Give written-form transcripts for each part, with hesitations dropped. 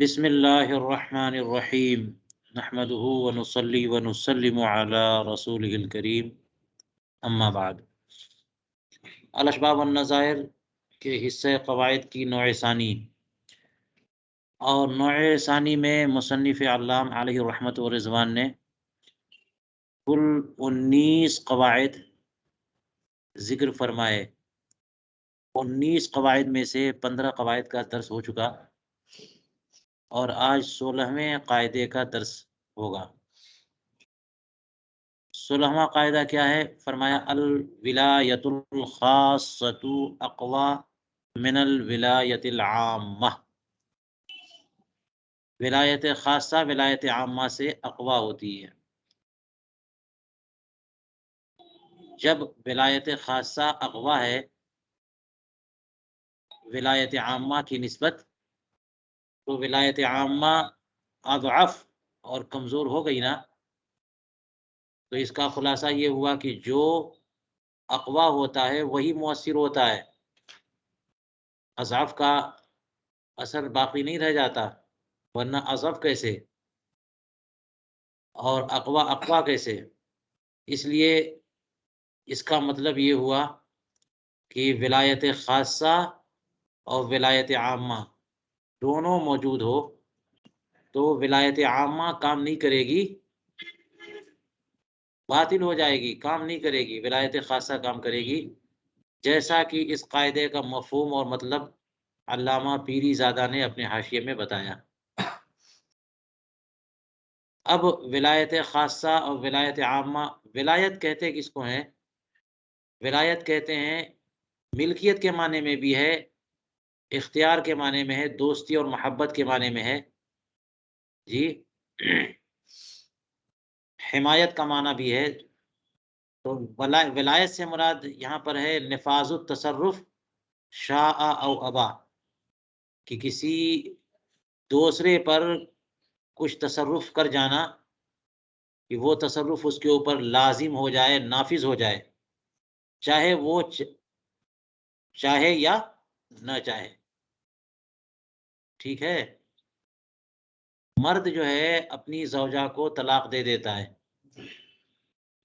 بسم اللہ الرحمن الرحیم نحمده ونصلی ونسلم علی رسوله الکریم اما بعد الاشباب والنظائر کے حصہ قواعد کی نوع ثانی اور نوع ثانی میں مصنف علام علیہ رحمت و رضوان نے کل 19 قواعد ذکر فرمائے۔ 19 قواعد میں سے 15 قواعد کا درس ہو چکا اور آج 16ویں قاعدے کا درس ہوگا۔ 16واں قاعدہ کیا ہے؟ فرمایا الولایۃ الخاصۃ اقوی من الولایۃ العامہ، ولایت خاصہ ولایت عامہ سے اقوی ہوتی ہے۔ جب ولایت خاصہ اقوی ہے ولایت عامہ کی نسبت، تو ولایت عامہ اضعف اور کمزور ہو گئی نا، تو اس کا خلاصہ یہ ہوا کہ جو اقوی ہوتا ہے وہی مؤثر ہوتا ہے، اضعف کا اثر باقی نہیں رہ جاتا، ورنہ اضعف کیسے اور اقوی کیسے؟ اس لیے اس کا مطلب یہ ہوا کہ ولایت خاصہ اور ولایت عامہ دونوں موجود ہو تو ولایت عامہ کام نہیں کرے گی، باطل ہو جائے گی، کام نہیں کرے گی، ولایت خاصہ کام کرے گی، جیسا کہ اس قاعدے کا مفہوم اور مطلب علامہ پیری زادہ نے اپنے حاشیے میں بتایا۔ اب ولایت خاصہ اور ولایت عامہ، ولایت کہتے کس کو ہیں؟ ولایت کہتے ہیں ملکیت کے معنی میں بھی ہے، اختیار کے معنی میں ہے، دوستی اور محبت کے معنی میں ہے، جی حمایت کا معنی بھی ہے۔ تو ولایت سے مراد یہاں پر ہے نفاذ التصرف شاء او ابا، کہ کسی دوسرے پر کچھ تصرف کر جانا کہ وہ تصرف اس کے اوپر لازم ہو جائے، نافذ ہو جائے، چاہے وہ چاہے یا نہ چاہے، ٹھیک ہے۔ مرد جو ہے اپنی زوجہ کو طلاق دے دیتا ہے،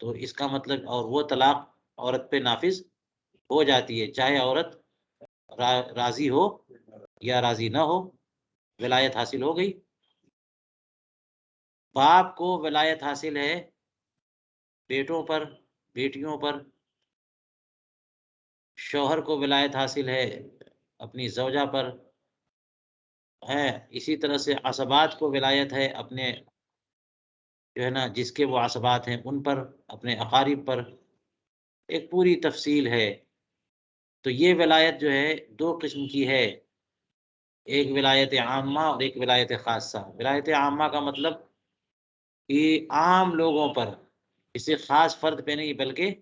تو اس کا مطلب، اور وہ طلاق عورت پہ نافذ ہو جاتی ہے، چاہے عورت راضی ہو یا راضی نہ ہو، ولایت حاصل ہو گئی۔ باپ کو ولایت حاصل ہے بیٹوں پر، بیٹیوں پر، شوہر کو ولایت حاصل ہے اپنی زوجہ پر ہے، اسی طرح سے عصبات کو ولایت ہے اپنے جو ہے نا جس کے وہ عصبات ہیں ان پر، اپنے اقارب پر، ایک پوری تفصیل ہے۔ تو یہ ولایت جو ہے دو قسم کی ہے، ایک ولایت عامہ اور ایک ولایت خاصہ۔ ولایت عامہ کا مطلب کہ عام لوگوں پر، کسی خاص فرد پہ نہیں بلکہ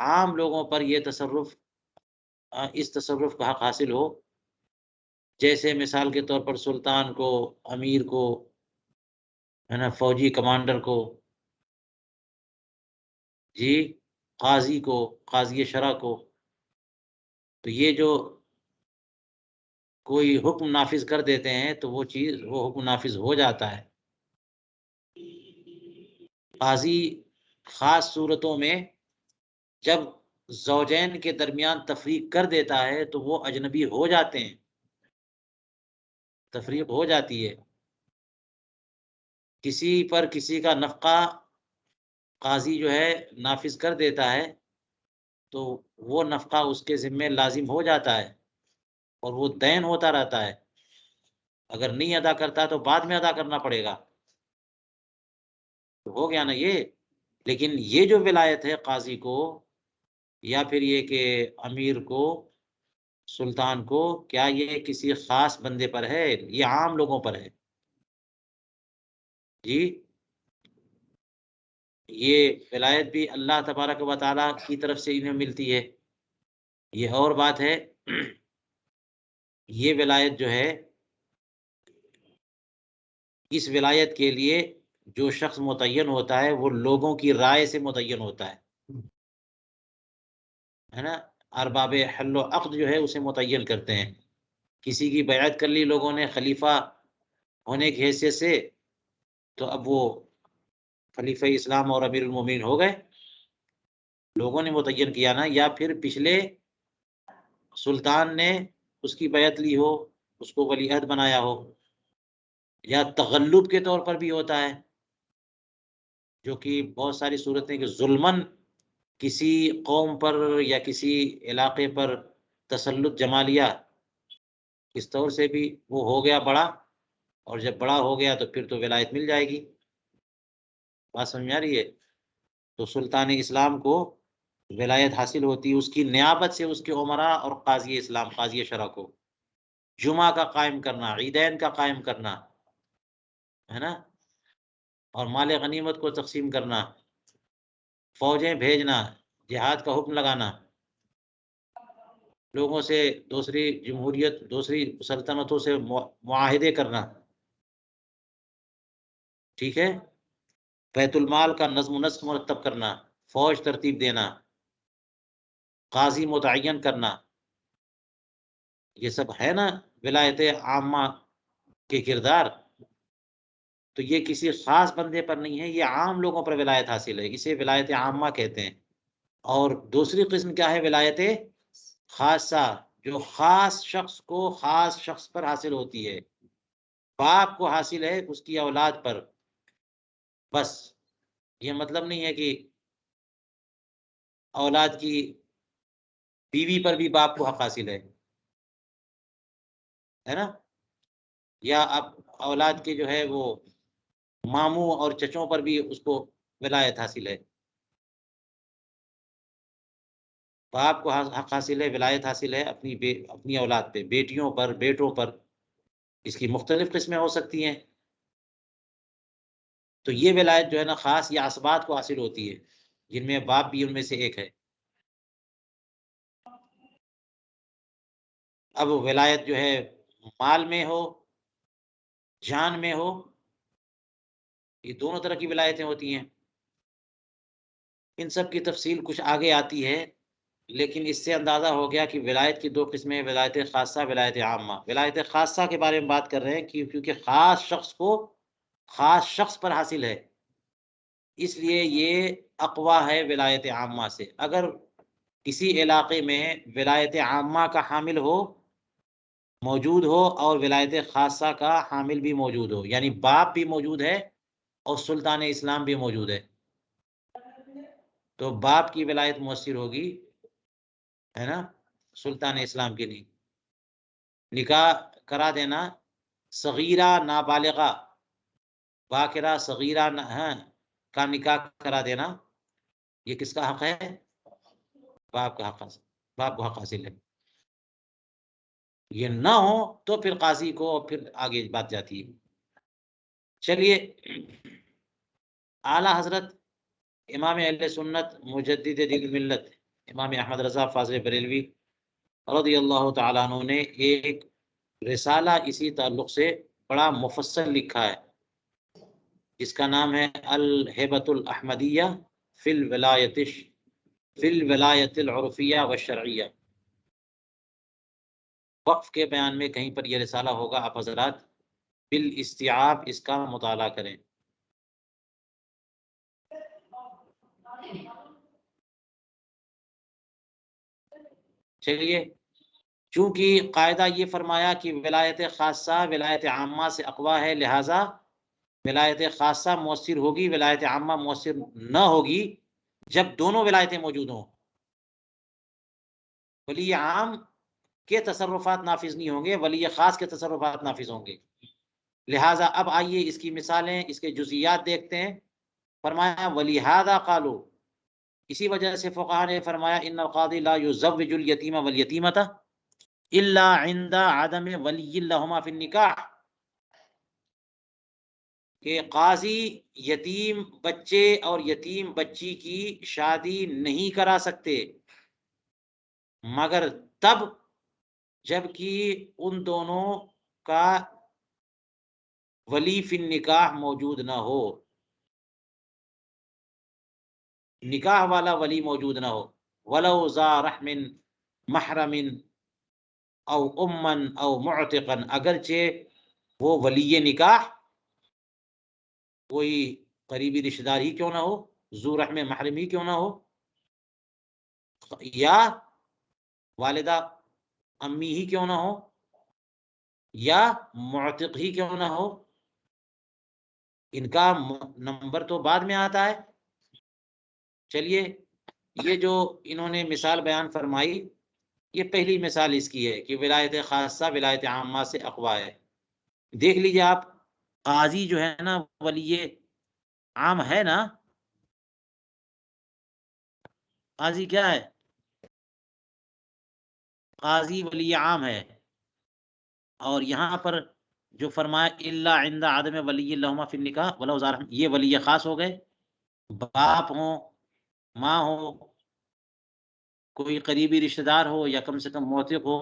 عام لوگوں پر یہ تصرف، اس تصرف کا حق حاصل ہو، جیسے مثال کے طور پر سلطان کو، امیر کو، ہے نا، فوجی کمانڈر کو، جی قاضی کو، قاضی شرع کو، تو یہ جو کوئی حکم نافذ کر دیتے ہیں تو وہ چیز، وہ حکم نافذ ہو جاتا ہے۔ قاضی خاص صورتوں میں جب زوجین کے درمیان تفریق کر دیتا ہے تو وہ اجنبی ہو جاتے ہیں، تفریق ہو جاتی ہے۔ کسی پر کسی کا نفقہ قاضی جو ہے نافذ کر دیتا ہے تو وہ نفقہ اس کے ذمے لازم ہو جاتا ہے اور وہ دین ہوتا رہتا ہے، اگر نہیں ادا کرتا تو بعد میں ادا کرنا پڑے گا، تو ہو گیا نا یہ۔ لیکن یہ جو ولایت ہے قاضی کو، یا پھر یہ کہ امیر کو، سلطان کو، کیا یہ کسی خاص بندے پر ہے؟ یہ عام لوگوں پر ہے، جی۔ یہ ولایت بھی اللہ تبارک و تعالیٰ کی طرف سے انہیں ملتی ہے۔ یہ اور بات ہے، یہ ولایت جو ہے، اس ولایت کے لیے جو شخص متعین ہوتا ہے وہ لوگوں کی رائے سے متعین ہوتا ہے نا، ارباب حل و عقد جو ہے اسے متعین کرتے ہیں۔ کسی کی بیعت کر لی لوگوں نے، خلیفہ ہونے کی حیثیت سے تو اب وہ خلیفہ اسلام اور امیر المومنین ہو گئے، لوگوں نے متعین کیا نا، یا پھر پچھلے سلطان نے اس کی بیعت لی ہو، اس کو ولی عہد بنایا ہو، یا تغلب کے طور پر بھی ہوتا ہے، جو کہ بہت ساری صورتیں کہ ظلمن کسی قوم پر یا کسی علاقے پر تسلط جما لیا، اس طور سے بھی وہ ہو گیا بڑا، اور جب بڑا ہو گیا تو پھر تو ولایت مل جائے گی۔ بات سمجھ میں آ رہی ہے؟ تو سلطان اسلام کو ولایت حاصل ہوتی ہے اس کی نیابت سے اس کے عمراء اور قاضی اسلام، قاضی شرع کو جمعہ کا قائم کرنا، عیدین کا قائم کرنا، ہے نا، اور مال غنیمت کو تقسیم کرنا، فوجیں بھیجنا، جہاد کا حکم لگانا، لوگوں سے دوسری جمہوریت، دوسری سلطنتوں سے معاہدے کرنا، ٹھیک ہے، بیت المال کا نظم و نسق مرتب کرنا، فوج ترتیب دینا، قاضی متعین کرنا، یہ سب ہے نا ولایت عامہ کے کردار۔ تو یہ کسی خاص بندے پر نہیں ہے، یہ عام لوگوں پر ولایت حاصل ہے، اسے ولایت عامہ کہتے ہیں۔ اور دوسری قسم کیا ہے؟ ولایت خاصہ، جو خاص شخص کو خاص شخص پر حاصل ہوتی ہے، باپ کو حاصل ہے اس کی اولاد پر، بس یہ مطلب نہیں ہے کہ اولاد کی بیوی پر بھی باپ کو حق حاصل ہے نا، یا اب اولاد کے جو ہے وہ ماموں اور چچوں پر بھی اس کو ولایت حاصل ہے، باپ کو حق حاصل ہے، ولایت حاصل ہے اپنی اولاد پہ، بیٹیوں پر، بیٹوں پر، اس کی مختلف قسمیں ہو سکتی ہیں۔ تو یہ ولایت جو ہے نا خاص یا اسبات کو حاصل ہوتی ہے، جن میں باپ بھی ان میں سے ایک ہے۔ اب ولایت جو ہے مال میں ہو، جان میں ہو، یہ دونوں طرح کی ولایتیں ہوتی ہیں۔ ان سب کی تفصیل کچھ آگے آتی ہے، لیکن اس سے اندازہ ہو گیا کہ ولایت کی دو قسمیں، ولایت خاصہ، ولایت عامہ۔ ولایت خاصہ کے بارے میں بات کر رہے ہیں کیونکہ خاص شخص کو خاص شخص پر حاصل ہے، اس لیے یہ اقویٰ ہے ولایت عامہ سے۔ اگر کسی علاقے میں ولایت عامہ کا حامل موجود ہو اور ولایت خاصہ کا حامل بھی موجود ہو، یعنی باپ بھی موجود ہے اور سلطان اسلام بھی موجود ہے، تو باپ کی ولایت مؤثر ہوگی، ہے نا، سلطان اسلام کی نہیں۔ نکاح کرا دینا صغیرہ نابالغہ، باکرہ صغیرہ کا نکاح کرا دینا، یہ کس کا حق ہے؟ باپ کا حق، باپ کو حق حاصل ہے۔ یہ نہ ہو تو پھر قاضی کو، پھر آگے بات جاتی ہے۔ چلیے، اعلیٰ حضرت امام اہل سنت مجدد دین ملت امام احمد رضا فاضل بریلوی رضی اللہ تعالیٰ عنہ نے ایک رسالہ اسی تعلق سے بڑا مفصل لکھا ہے، جس کا نام ہے الہبۃ الاحمدیہ فی الولایت العرفیہ والشرعیہ۔ وقف کے بیان میں کہیں پر یہ رسالہ ہوگا، آپ حضرات بالاستیعاب اس کا مطالعہ کریں۔ چلیے، چونکہ قاعدہ یہ فرمایا کہ ولایت خاصہ ولایت عامہ سے اقویٰ ہے، لہٰذا ولایت خاصہ مؤثر ہوگی، ولایت عامہ مؤثر نہ ہوگی جب دونوں ولایتیں موجود ہوں۔ ولی عام کے تصرفات نافذ نہیں ہوں گے، ولی خاص کے تصرفات نافذ ہوں گے۔ لہٰذا اب آئیے اس کی مثالیں، اس کے جزئیات دیکھتے ہیں۔ فرمایا وَلِهَذَا قَالُوا، اسی وجہ سے فقہاء نے فرمایا ان القاضی لا یزوج الیتیم والیتیمۃ الا عند عدم ولی لہما فی النکاح، کہ قاضی یتیم بچے اور یتیم بچی کی شادی نہیں کرا سکتے مگر تب جب کہ ان دونوں کا ولی فی النکاح موجود نہ ہو، نکاح والا ولی موجود نہ ہو، ولو ذا رحم محرم او امن او معتقن، اگرچہ وہ ولی نکاح کوئی قریبی رشتہ دار ہی کیوں نہ ہو، ذو رحم محرم ہی کیوں نہ ہو، یا والدہ امی ہی کیوں نہ ہو، یا معتق ہی کیوں نہ ہو، ان کا نمبر تو بعد میں آتا ہے۔ چلیے، یہ جو انہوں نے مثال بیان فرمائی، یہ پہلی مثال اس کی ہے کہ ولایت خاصہ ولایت عامہ سے اقوا ہے۔ دیکھ لیجیے آپ، قاضی جو ہے نا ولی عام ہے نا، قاضی کیا ہے؟ قاضی ولی عام ہے۔ اور یہاں پر جو فرمایا الا عند عدم ولی لہما فی النکاح ولو ظاہر، یہ ولی خاص ہو گئے، باپ ہو، ماں ہو، کوئی قریبی رشتہ دار ہو، یا کم سے کم موثق ہو،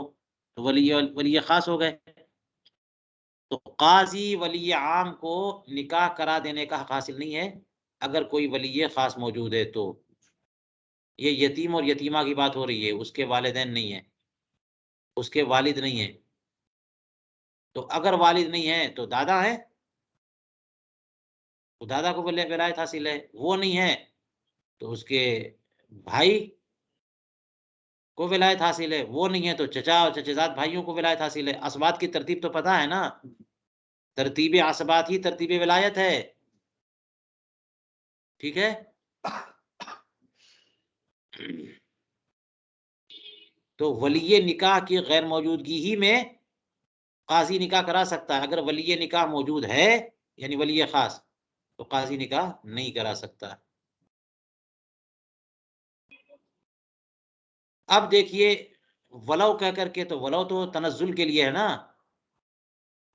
تو ولی خاص ہو گئے۔ تو قاضی ولی عام کو نکاح کرا دینے کا حق حاصل نہیں ہے اگر کوئی ولی خاص موجود ہے تو۔ یہ یتیم اور یتیمہ کی بات ہو رہی ہے، اس کے والدین نہیں ہیں، اس کے والد نہیں ہیں۔ تو اگر والد نہیں ہے تو دادا ہے، تو دادا کو ولایت حاصل ہے۔ وہ نہیں ہے تو اس کے بھائی کو ولایت حاصل ہے۔ وہ نہیں ہے تو چچا اور چچزاد بھائیوں کو ولایت حاصل ہے۔ اسبات کی ترتیب تو پتہ ہے نا، ترتیب عصبات ہی ترتیب ولایت ہے۔ ٹھیک ہے، تو ولی نکاح کی غیر موجودگی ہی میں قاضی نکاح کرا سکتا ہے۔ اگر ولی نکاح موجود ہے، یعنی ولی خاص، تو قاضی نکاح نہیں کرا سکتا۔ اب دیکھیے، ولو کہہ کر کے، تو ولو تو تنزل کے لیے ہے نا،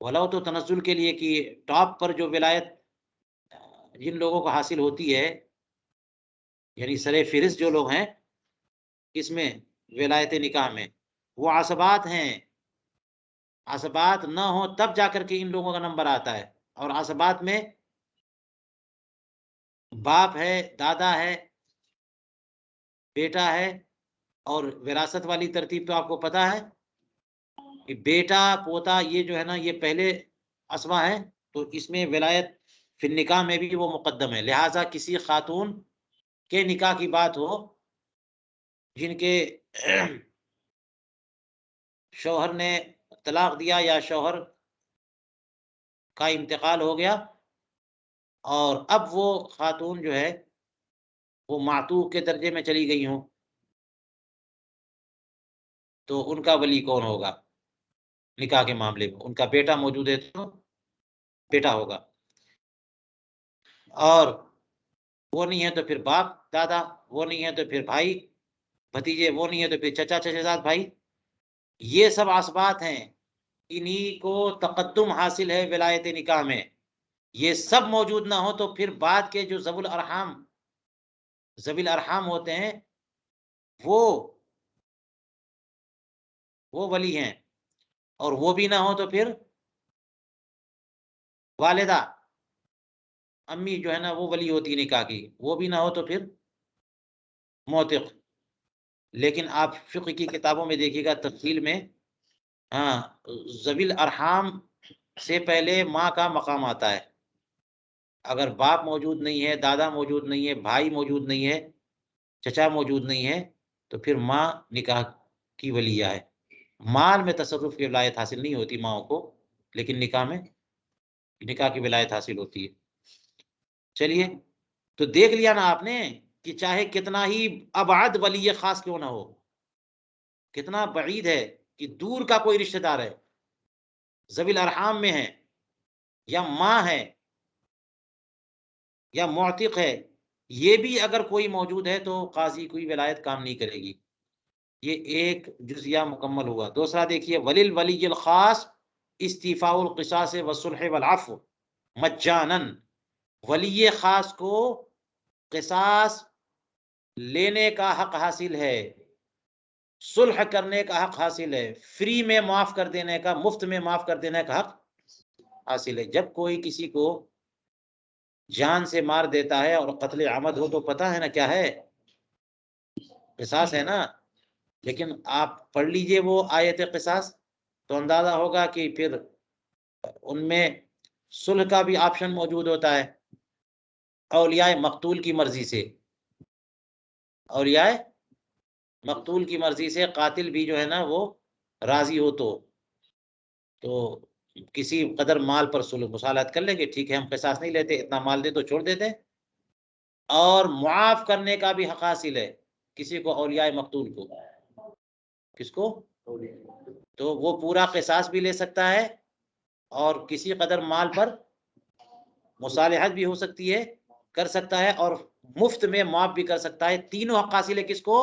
ولو تو تنزل کے لیے کہ ٹاپ پر جو ولایت جن لوگوں کو حاصل ہوتی ہے، یعنی سر فہرست جو لوگ ہیں کس میں، ولایت نکاح میں، وہ عصبات ہیں۔ عصبات نہ ہو تب جا کر کے ان لوگوں کا نمبر آتا ہے، اور عصبات میں باپ ہے، دادا ہے، بیٹا ہے، اور وراثت والی ترتیب تو آپ کو پتہ ہے کہ بیٹا پوتا یہ جو ہے نا، یہ پہلے اسما ہے، تو اس میں ولایت فی النکاح میں بھی وہ مقدم ہے۔ لہٰذا کسی خاتون کے نکاح کی بات ہو جن کے شوہر نے طلاق دیا یا شوہر کا انتقال ہو گیا، اور اب وہ خاتون جو ہے وہ معتوق کے درجے میں چلی گئی ہوں، تو ان کا ولی کون ہوگا نکاح کے معاملے میں؟ ان کا بیٹا موجود ہے تو بیٹا ہوگا، اور وہ نہیں ہے تو پھر باپ دادا، وہ نہیں ہے تو پھر بھائی بھتیجے، وہ نہیں ہے تو پھر چچا چچزاد بھائی۔ یہ سب عصبات ہیں، انہی کو تقدم حاصل ہے ولایت نکاح میں۔ یہ سب موجود نہ ہو تو پھر بعد کے جو ذوی الارحام ہوتے ہیں وہ ولی ہیں، اور وہ بھی نہ ہو تو پھر والدہ امی جو ہے نا وہ ولی ہوتی ہے نکاح کی، وہ بھی نہ ہو تو پھر موثق۔ لیکن آپ فقہ کی کتابوں میں دیکھیے گا تفصیل میں، ہاں، ذوی الارحام سے پہلے ماں کا مقام آتا ہے۔ اگر باپ موجود نہیں ہے، دادا موجود نہیں ہے، بھائی موجود نہیں ہے، چچا موجود نہیں ہے، تو پھر ماں نکاح کی ولیہ ہے۔ مال میں تصرف کی ولایت حاصل نہیں ہوتی ماؤں کو، لیکن نکاح کی ولایت حاصل ہوتی ہے۔ چلیے، تو دیکھ لیا نا آپ نے کہ چاہے کتنا ہی ابعد ولی خاص کیوں نہ ہو، کتنا بعید ہے کہ دور کا کوئی رشتہ دار ہے، ذوی الارحام میں ہے، یا ماں ہے، یا معتق ہے، یہ بھی اگر کوئی موجود ہے تو قاضی کوئی ولایت کام نہیں کرے گی۔ یہ ایک جزیہ مکمل ہوا۔ دوسرا دیکھیے، ولی الخاص استیفاء القصاص والصلح والعفو مجانا، ولی خاص کو قصاص لینے کا حق حاصل ہے، صلح کرنے کا حق حاصل ہے، فری میں معاف کر دینے کا، مفت میں معاف کر دینے کا حق حاصل ہے۔ جب کوئی کسی کو جان سے مار دیتا ہے اور قتل عمد ہو تو پتہ ہے نا کیا ہے، قصاص ہے نا۔ لیکن آپ پڑھ لیجئے وہ آیت قصاص تو اندازہ ہوگا کہ پھر ان میں صلح کا بھی آپشن موجود ہوتا ہے اولیاء مقتول کی مرضی سے، اولیاء مقتول کی مرضی سے قاتل بھی جو ہے نا وہ راضی ہو تو کسی قدر مال پر صلح مصالحت کر لیں گے، ٹھیک ہے ہم قصاص نہیں لیتے، اتنا مال دے تو چھوڑ دیتے، اور معاف کرنے کا بھی حق حاصل ہے کسی کو اولیاء مقتول کو، کس کو؟ تو وہ پورا قصاص بھی لے سکتا ہے اور کسی قدر مال پر مصالحت بھی ہو سکتی ہے، کر سکتا ہے، اور مفت میں معاف بھی کر سکتا ہے۔ تینوں حق حاصل ہے کس کو؟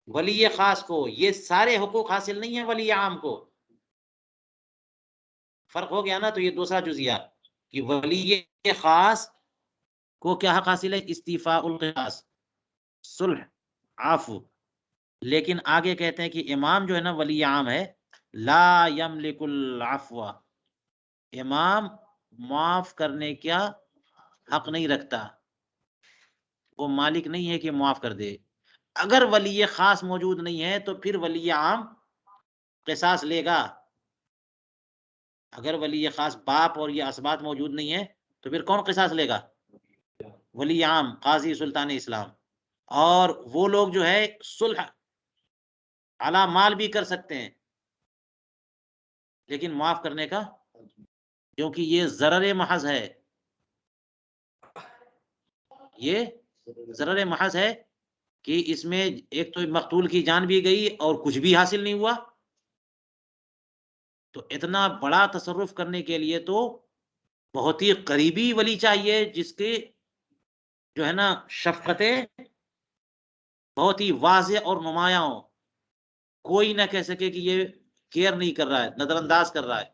ولی خاص کو۔ یہ سارے حقوق حاصل نہیں ہیں ولی عام کو، فرق ہو گیا نا؟ تو یہ دوسرا جزیہ کہ ولی خاص کو کیا حق حاصل ہے؟ استیفاء القصاص، صلح، عفو۔ لیکن آگے کہتے ہیں کہ امام جو ہے نا ولی عام ہے، لا یملک العفو، امام معاف کرنے کا حق نہیں رکھتا، وہ مالک نہیں ہے کہ معاف کر دے۔ اگر ولی خاص موجود نہیں ہے تو پھر ولی عام قصاص لے گا۔ اگر ولی خاص باپ اور یہ اسبات موجود نہیں ہے تو پھر کون قصاص لے گا؟ ولی عام، قاضی، سلطان اسلام۔ اور وہ لوگ جو ہے صلح علی مال بھی کر سکتے ہیں لیکن معاف کرنے کا، کیونکہ یہ ضرر محض ہے، یہ ضرر محض ہے کہ اس میں ایک تو مقتول کی جان بھی گئی اور کچھ بھی حاصل نہیں ہوا۔ تو اتنا بڑا تصرف کرنے کے لیے تو بہت ہی قریبی ولی چاہیے، جس کے جو ہے نا شفقتیں بہت ہی واضح اور نمایاں ہو، کوئی نہ کہہ سکے کہ یہ کیئر نہیں کر رہا ہے، نظر انداز کر رہا ہے،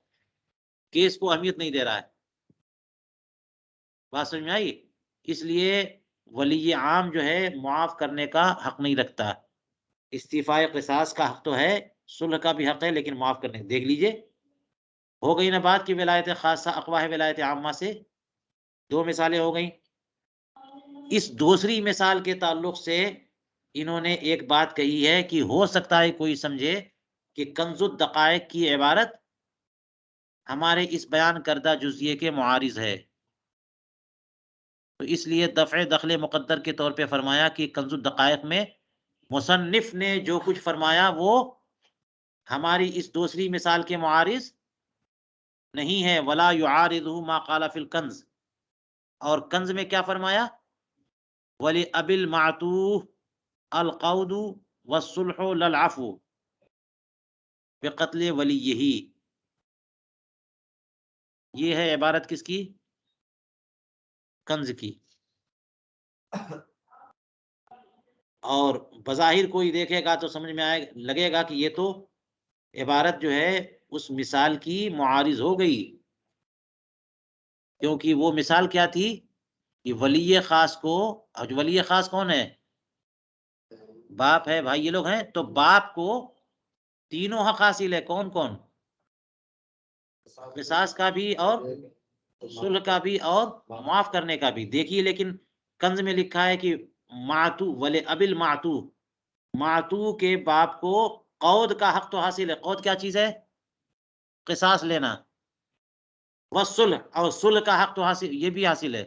کیس کو اہمیت نہیں دے رہا ہے۔ بات سمجھ میں آئی؟ اس لیے ولی عام جو ہے معاف کرنے کا حق نہیں رکھتا۔ استیفاء قصاص کا حق تو ہے، صلح کا بھی حق ہے، لیکن معاف کرنے، دیکھ لیجئے ہو گئی نا بات کی ولایت خاصہ اقواہ ولایت عامہ سے دو مثالیں ہو گئیں۔ اس دوسری مثال کے تعلق سے انہوں نے ایک بات کہی ہے کہ ہو سکتا ہے کوئی سمجھے کہ کنز الدقائق کی عبارت ہمارے اس بیان کردہ جزیے کے معارض ہے، تو اس لیے دفع دخل مقدر کے طور پہ فرمایا کہ کنز الدقائق میں مصنف نے جو کچھ فرمایا وہ ہماری اس دوسری مثال کے معارض نہیں ہے، ولا يعارضه ما قال فی الکنز۔ اور کنز میں کیا فرمایا؟ وَلِأَبِ الْمَعْتُوهِ الْقَوْدُ وَالصُّلْحُ لَلْعَفْوُ بِقَتْلِ وَلِيِّهِ۔ یہ ہے عبارت کس کی؟ کنز کی۔ اور بظاہر کوئی دیکھے گا تو سمجھ میں آئے لگے گا کہ یہ تو عبارت جو ہے اس مثال کی معارض ہو گئی، کیونکہ وہ مثال کیا تھی کہ ولی خاص کو، اور ولی خاص کون ہے؟ باپ ہے، بھائی، یہ لوگ ہیں، تو باپ کو تینوں حق حاصل ہے۔ کون کون؟ قصاص کا بھی اور صلح کا بھی اور معاف کرنے کا بھی۔ دیکھیے لیکن کنز میں لکھا ہے کہ معتو ولی ابل معتو، معتو کے باپ کو قود کا حق تو حاصل ہے۔ قود کیا چیز ہے؟ قصاص لینا۔ والصلح، اور صلح کا حق تو حاصل، یہ بھی حاصل ہے،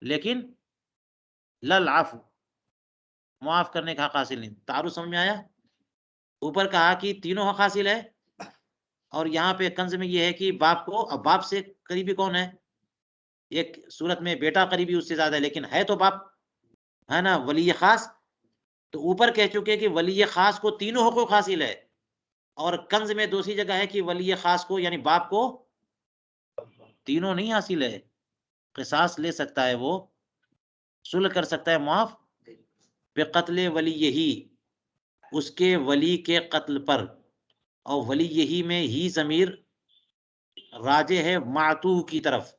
لیکن للعفو، معاف کرنے کا حق حاصل نہیں۔ تعارف سمجھ میں آیا؟ اوپر کہا کہ تینوں حق حاصل ہے، اور یہاں پہ کنز میں یہ ہے کہ باپ کو، اب باپ سے قریبی کون ہے؟ ایک صورت میں بیٹا قریبی اس سے زیادہ ہے، لیکن ہے تو باپ ہے نا ولی خاص۔ تو اوپر کہہ چکے کہ ولی خاص کو تینوں حقوق حاصل ہے، اور کنز میں دوسری جگہ ہے کہ ولی خاص کو یعنی باپ کو تینوں نہیں حاصل ہے۔ قصاص لے سکتا ہے، وہ صلح کر سکتا ہے، معاف، بقتل ولی یہی، اس کے ولی کے قتل پر۔ اور ولی یہی میں ہی ضمیر راجع ہے معتوہ کی طرف،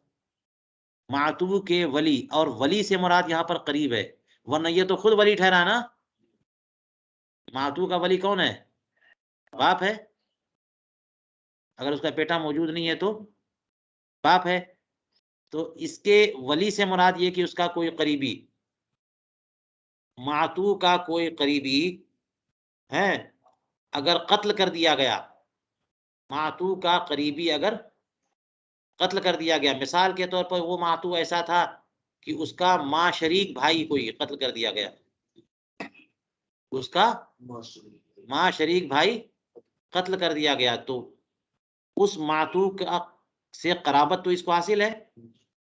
معتوہ کے ولی، اور ولی سے مراد یہاں پر قریب ہے، ورنہ یہ تو خود ولی ٹھہرا نا۔ معتوہ کا ولی کون ہے؟ باپ ہے، اگر اس کا بیٹا موجود نہیں ہے تو باپ ہے۔ تو اس کے ولی سے مراد یہ کہ اس کا کوئی قریبی، معتوہ کا کوئی قریبی ہے اگر قتل کر دیا گیا، معتوہ کا قریبی اگر قتل کر دیا گیا، مثال کے طور پر وہ معتوہ ایسا تھا کہ اس کا ماں شریک بھائی کوئی قتل کر دیا گیا، اس کا ماں شریک بھائی قتل کر دیا گیا، تو اس معتوہ سے قرابت تو اس کو حاصل ہے،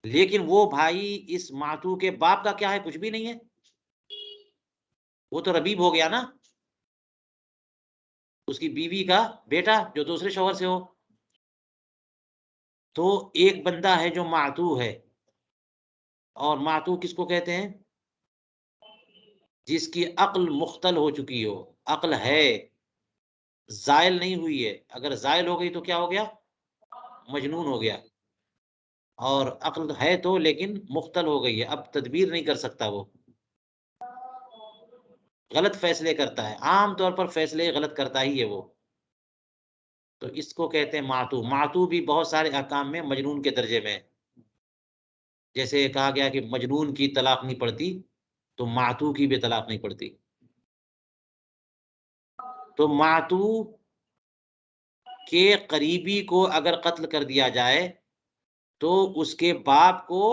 لیکن وہ بھائی اس معتوہ کے باپ کا کیا ہے؟ کچھ بھی نہیں ہے، وہ تو ربیب ہو گیا نا، اس کی بیوی کا بیٹا جو دوسرے شوہر سے ہو۔ تو ایک بندہ ہے جو معتوہ ہے، اور معتوہ کس کو کہتے ہیں؟ جس کی عقل مختل ہو چکی ہو، عقل ہے زائل نہیں ہوئی ہے، اگر زائل ہو گئی تو کیا ہو گیا؟ مجنون ہو گیا، اور عقل ہے تو لیکن مختل ہو گئی ہے، اب تدبیر نہیں کر سکتا، وہ غلط فیصلے کرتا ہے، عام طور پر فیصلے غلط کرتا ہی ہے وہ، تو اس کو کہتے ہیں معتوہ۔ معتوہ بھی بہت سارے احکام میں مجنون کے درجے میں ہے، جیسے کہا گیا کہ مجنون کی طلاق نہیں پڑتی، تو معتوہ کی بھی طلاق نہیں پڑتی۔ تو معتوہ کے قریبی کو اگر قتل کر دیا جائے تو اس کے باپ کو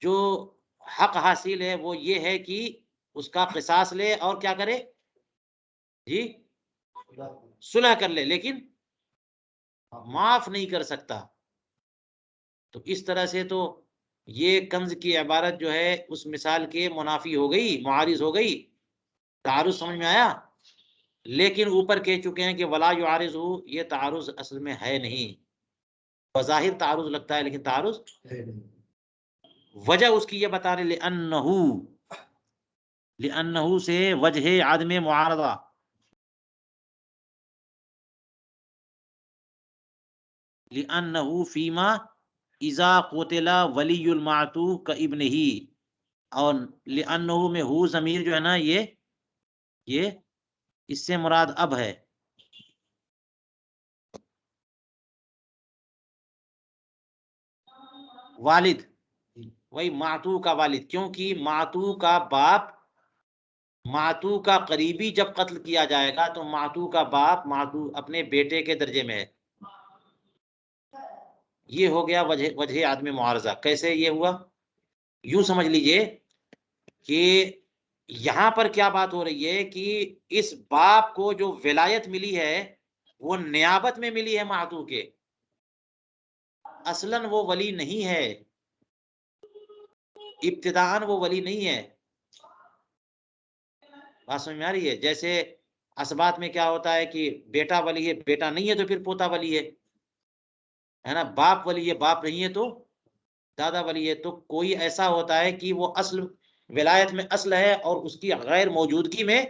جو حق حاصل ہے وہ یہ ہے کہ اس کا قصاص لے اور کیا کرے؟ جی صلح کر لے، لیکن معاف نہیں کر سکتا۔ تو اس طرح سے تو یہ کنز کی عبارت جو ہے اس مثال کے منافی ہو گئی، معارض ہو گئی، تعارض سمجھ میں آیا؟ لیکن اوپر کہہ چکے ہیں کہ ولا یعارض، یہ تعارض اصل میں ہے نہیں، بظاہر تعارض لگتا ہے لیکن تعارض وجہ اس کی یہ بتا رہے لأنہو سے وجہ عدم معارضہ، لأنہو فیما اذا قتل ولی المعتوہ کابنہ، اور لأنہو میں ہو ضمیر جو ہے نا یہ اس سے مراد اب ہے، والد، وہی معتوہ کا والد، کیونکہ معتوہ کا باپ، معتوہ کا قریبی جب قتل کیا جائے گا تو معتوہ کا باپ معتوہ اپنے بیٹے کے درجے میں ہے، یہ ہو گیا وجہ عدم معارضہ۔ کیسے یہ ہوا؟ یوں سمجھ لیجئے کہ یہاں پر کیا بات ہو رہی ہے کہ اس باپ کو جو ولایت ملی ہے وہ نیابت میں ملی ہے معتوہ کے، اصلاً وہ ولی نہیں ہے، ابتداءً وہ ولی نہیں ہے، بات سمجھ میں آ رہی ہے؟ جیسے اسبات میں کیا ہوتا ہے کہ بیٹا ولی ہے، بیٹا نہیں ہے تو پھر پوتا ولی ہے نا، باپ ولی ہے، باپ نہیں ہے تو دادا ولی ہے، تو کوئی ایسا ہوتا ہے کہ وہ اصل ولایت میں اصل ہے اور اس کی غیر موجودگی میں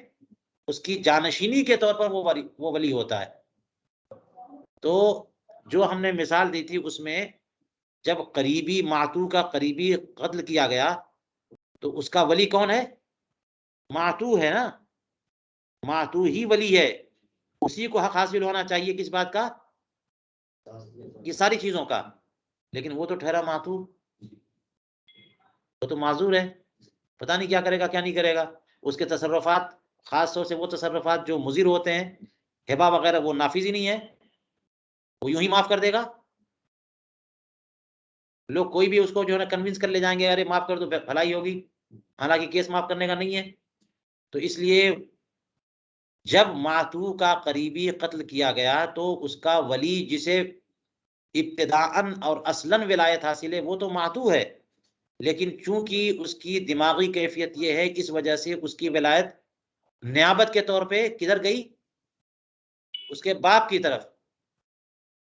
اس کی جانشینی کے طور پر وہ ولی ہوتا ہے۔ تو جو ہم نے مثال دی تھی اس میں جب قریبی معتوہ کا قریبی قتل کیا گیا تو اس کا ولی کون ہے؟ معتوہ ہے نا، معتوہ ہی ولی ہے، اسی کو حق حاصل ہونا چاہیے کس بات کا؟ یہ ساری چیزوں کا، لیکن وہ تو ٹھہرا معتوہ، وہ تو معذور ہے، پتہ نہیں کیا کرے گا کیا نہیں کرے گا، اس کے تصرفات خاص طور سے وہ تصرفات جو مضر ہوتے ہیں، ہبہ وغیرہ، وہ نافذ ہی نہیں ہے، وہ یوں ہی معاف کر دے گا، لوگ کوئی بھی اس کو جو ہے نا کنونس کر لے جائیں گے، ارے معاف کر دو بھلائی ہوگی، حالانکہ کیس معاف کرنے کا نہیں ہے۔ تو اس لیے جب معتوہ کا قریبی قتل کیا گیا تو اس کا ولی جسے ابتداءً اور اصلاً ولایت حاصل ہے وہ تو معتوہ ہے، لیکن چونکہ اس کی دماغی کیفیت یہ ہے اس وجہ سے اس کی ولایت نیابت کے طور پہ کدھر گئی؟ اس کے باپ کی طرف،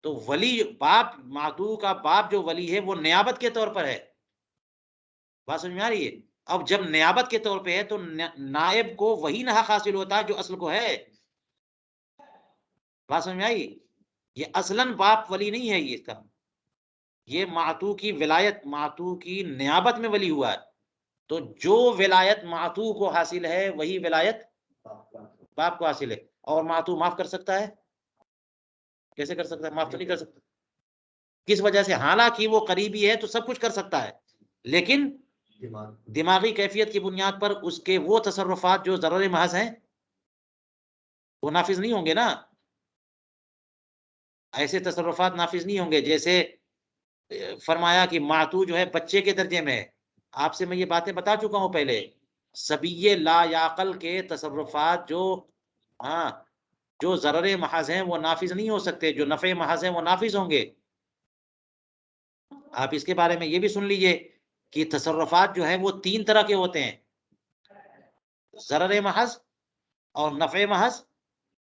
تو ولی باپ، معتوہ کا باپ جو ولی ہے وہ نیابت کے طور پر ہے، بات سمجھ میں آ رہی ہے؟ اب جب نیابت کے طور پہ ہے تو نائب کو وہی نہ حق حاصل ہوتا ہے جو اصل کو ہے، بات سمجھ میں آئی؟ یہ اصلاً باپ ولی نہیں ہے، یہ اس کا، یہ معتوہ کی ولایت، معتوہ کی نیابت میں ولی ہوا ہے، تو جو ولایت معتوہ کو حاصل ہے وہی ولایت باپ کو حاصل ہے، اور معتوہ معاف کر سکتا ہے؟ کیسے کر سکتا ہے؟ معاف تو نہیں کر سکتا، کس وجہ سے؟ حالانکہ وہ قریبی ہے تو سب کچھ کر سکتا ہے، لیکن دماغی کیفیت کی بنیاد پر اس کے وہ تصرفات جو ضرر محض ہیں وہ نافذ نہیں ہوں گے نا، ایسے تصرفات نافذ نہیں ہوں گے. جیسے فرمایا کہ معتو جو ہے بچے کے درجے میں ہے. آپ سے میں یہ باتیں بتا چکا ہوں پہلے. صبی لا یعقل کے تصرفات ہاں جو ضرر محض ہیں وہ نافذ نہیں ہو سکتے، جو نفع محض ہیں وہ نافذ ہوں گے. آپ اس کے بارے میں یہ بھی سن لیجئے کہ تصرفات جو ہیں وہ 3 طرح کے ہوتے ہیں: ضرر محض اور نفع محض،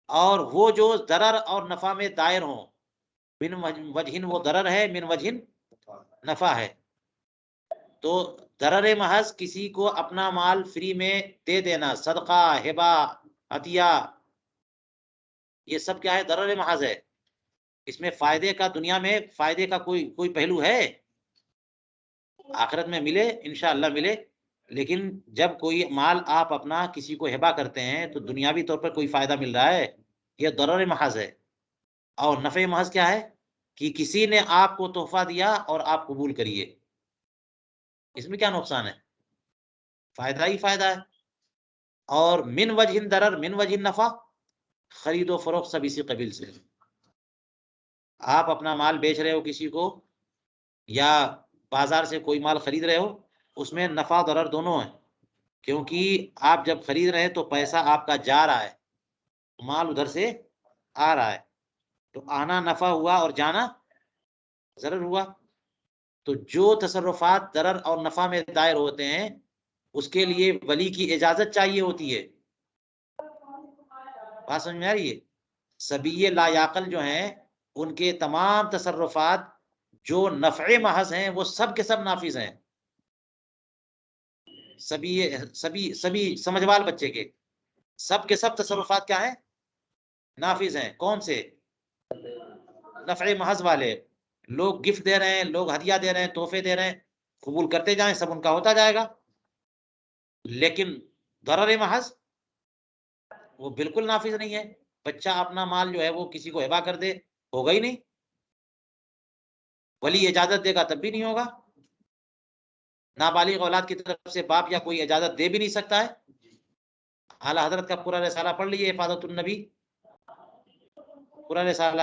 اور وہ جو ضرر اور نفع میں دائر ہوں. من وجہن وہ ضرر ہے، من وجہن نفع ہے. تو ضرر محض کسی کو اپنا مال فری میں دے دینا، صدقہ، ہبہ، عطیہ، یہ سب کیا ہے؟ ضرر محض ہے. اس میں فائدے کا، دنیا میں فائدے کا کوئی پہلو ہے؟ آخرت میں ملے، انشاءاللہ ملے. لیکن جب کوئی مال آپ اپنا کسی کو ہبہ کرتے ہیں تو دنیاوی طور پر کوئی فائدہ مل رہا ہے؟ یہ ضرر محض ہے. اور نفع محض کیا ہے؟ کہ کسی نے آپ کو تحفہ دیا اور آپ قبول کریے. اس میں کیا نقصان ہے؟ فائدہ ہی فائدہ ہے. اور من وجہ ضرر من وجہ نفع، خرید و فروخت سب اسی قبیل سے. آپ اپنا مال بیچ رہے ہو کسی کو، یا بازار سے کوئی مال خرید رہے ہو، اس میں نفع ضرر دونوں ہیں. کیونکہ آپ جب خرید رہے ہیں تو پیسہ آپ کا جا رہا ہے، مال ادھر سے آ رہا ہے. تو آنا نفع ہوا اور جانا ضرر ہوا. تو جو تصرفات ضرر اور نفع میں دائر ہوتے ہیں اس کے لیے ولی کی اجازت چاہیے ہوتی ہے. بات سمجھ میں آ رہی ہے؟ صبی لا یعقل جو ہیں ان کے تمام تصرفات جو نفع محض ہیں وہ سب کے سب نافذ ہیں. سبھی سمجھ وال بچے کے سب تصرفات کیا ہیں؟ نافذ ہیں. کون سے؟ نفع محض والے. لوگ گفٹ دے رہے ہیں، لوگ ہدیہ دے رہے ہیں، تحفے دے رہے ہیں، قبول کرتے جائیں، سب ان کا ہوتا جائے گا. لیکن ضرر محض وہ بالکل نافذ نہیں ہے. بچہ اپنا مال جو ہے وہ کسی کو ہبہ کر دے، ہوگا ہی نہیں. ولی اجازت دے گا تب بھی نہیں ہوگا. نابالغ اولاد کی طرف سے باپ یا کوئی اجازت دے بھی نہیں سکتا ہے. اعلیٰ حضرت کا پورا رسالہ پڑھ لیجیے، حفاظت النبی، پورا رسالہ.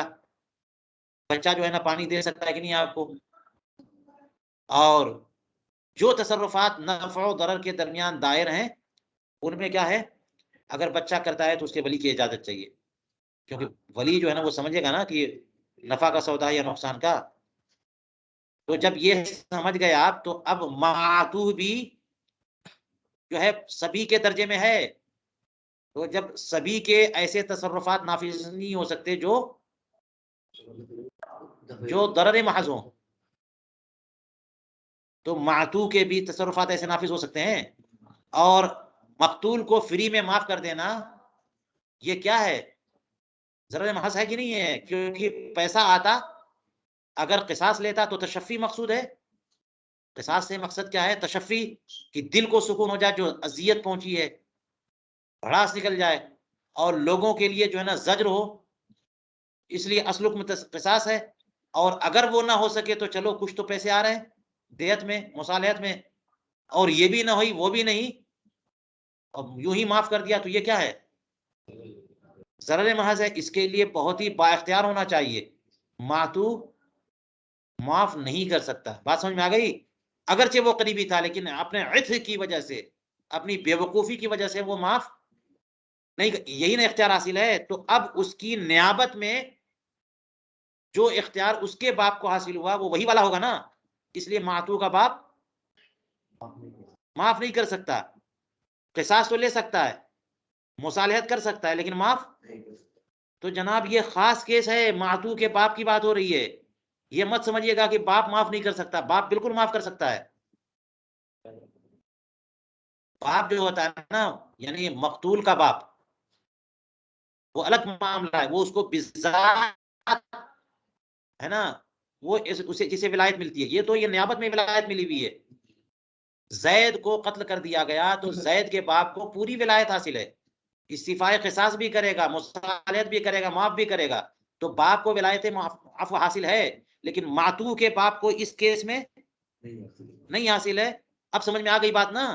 بچہ جو ہے نا پانی دے سکتا ہے کہ نہیں آپ کو. اور جو تصرفات نفع و ضرر کے درمیان دائر ہیں ان میں کیا ہے؟ اگر بچہ کرتا ہے تو اس کے ولی کی اجازت چاہیے. کیونکہ ولی جو ہے نا وہ سمجھے گا نا کہ نفع کا سودا ہے یا نقصان کا. تو جب یہ سمجھ گئے آپ تو اب معتوہ بھی جو ہے سبھی کے درجے میں ہے. تو جب سبھی کے ایسے تصرفات نافذ نہیں ہو سکتے جو ضرر محض ہوں، تو معتوہ کے بھی تصرفات ایسے نافذ ہو سکتے ہیں. اور مقتول کو فری میں معاف کر دینا یہ کیا ہے؟ ضرر محض ہے کہ نہیں ہے؟ کیونکہ پیسہ آتا، اگر قصاص لیتا تو تشفی مقصود ہے. قصاص سے مقصد کیا ہے؟ تشفی، کہ دل کو سکون ہو جائے، جو اذیت پہنچی ہے بھڑاس نکل جائے، اور لوگوں کے لیے جو ہے نا زجر ہو. اس لیے اسلک میں قصاص ہے. اور اگر وہ نہ ہو سکے تو چلو کچھ تو پیسے آ رہے ہیں دیت میں، مصالحت میں، اور یہ بھی نہ ہوئی وہ بھی نہیں، اور یوں ہی معاف کر دیا، تو یہ کیا ہے؟ ضرر محض ہے. اس کے لیے بہت ہی با اختیار ہونا چاہیے. معتوہ معاف نہیں کر سکتا. بات سمجھ میں آ گئی؟ اگرچہ وہ قریبی تھا لیکن اپنے عطف کی وجہ سے، اپنی بے وقوفی کی وجہ سے وہ معاف نہیں. یہی نہ اختیار حاصل ہے. تو اب اس کی نیابت میں جو اختیار اس کے باپ کو حاصل ہوا وہ وہی والا ہوگا نا. اس لیے معتوہ کا باپ معاف نہیں کر سکتا. قصاص تو لے سکتا ہے، مصالحت کر سکتا ہے، لیکن معاف. تو جناب یہ خاص کیس ہے، معتوہ کے باپ کی بات ہو رہی ہے. یہ مت سمجھیے گا کہ باپ معاف نہیں کر سکتا. باپ بالکل معاف کر سکتا ہے. باپ جو ہوتا ہے نا، یعنی مقتول کا باپ، وہ الگ معاملہ ہے. وہ اس کو بذات ہے نا، وہ اسے جسے ولایت ملتی ہے. یہ تو یہ نیابت میں ولایت ملی ہوئی ہے. زید کو قتل کر دیا گیا تو زید کے باپ کو پوری ولایت حاصل ہے. استیفائے قصاص بھی کرے گا، مصالحت بھی کرے گا، معاف بھی کرے گا. تو باپ کو ولایت عفو حاصل ہے، لیکن معتوہ کے باپ کو اس کیس میں نہیں حاصل ہے. اب سمجھ میں آ گئی بات نا،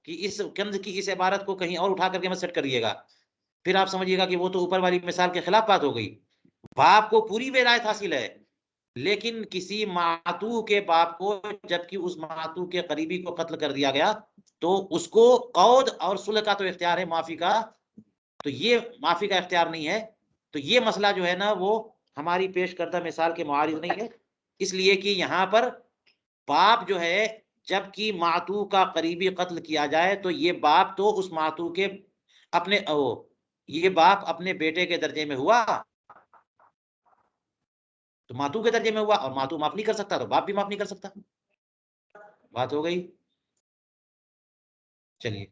کہ اس کنز کی اس عبارت کو کہیں اور اٹھا کر کے مت سیٹ کریے گا. پھر آپ سمجھیے گا کہ وہ تو اوپر والی مثال کے خلاف بات ہو گئی. باپ کو پوری ولایت حاصل ہے، لیکن کسی معتوہ کے باپ کو جبکہ اس معتوہ کے قریبی کو قتل کر دیا گیا تو اس کو قود اور صلح کا تو اختیار ہے، معافی کا تو یہ معافی کا اختیار نہیں ہے. تو یہ مسئلہ جو ہے نا وہ ہماری پیش کردہ مثال کے معارض نہیں ہے، اس لیے کہ یہاں پر باپ جو ہے جبکہ معتوہ کا قریبی قتل کیا جائے تو یہ باپ تو اس معتوہ کے اپنے یہ باپ اپنے بیٹے کے درجے میں ہوا، تو ماتو کے درجے میں ہوا، اور ماتو معاف نہیں کر سکتا تو باپ بھی معاف نہیں کر سکتا. بات ہو گئی. چلیے،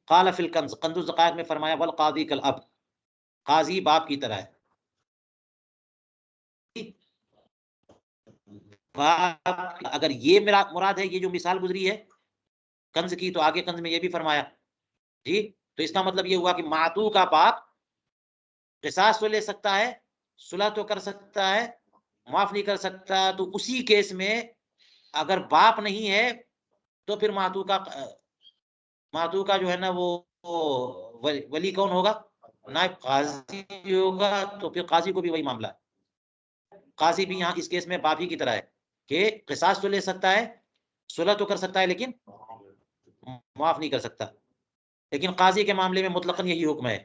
قال فی الکنز، کنز الذقائق میں فرمایا والقاضی کالاب، قاضی باپ کی طرح ہے. اگر یہ مراد ہے، یہ جو مثال گزری ہے کنز کی، تو آگے کنز میں یہ بھی فرمایا جی. تو اس کا مطلب یہ ہوا کہ معتوہ کا باپ قصاص تو لے سکتا ہے، صلح تو کر سکتا ہے، معاف نہیں کر سکتا. تو اسی کیس میں اگر باپ نہیں ہے تو پھر ماتو کا جو ہے نا وہ ولی کون ہوگا؟ نائب قاضی ہوگا. تو پھر قاضی کو بھی وہی معاملہ ہے، قاضی بھی یہاں اس کیس میں باپ ہی کی طرح ہے کہ قصاص تو لے سکتا ہے، صلح تو کر سکتا ہے، لیکن معاف نہیں کر سکتا. لیکن قاضی کے معاملے میں مطلقاً یہی حکم ہے،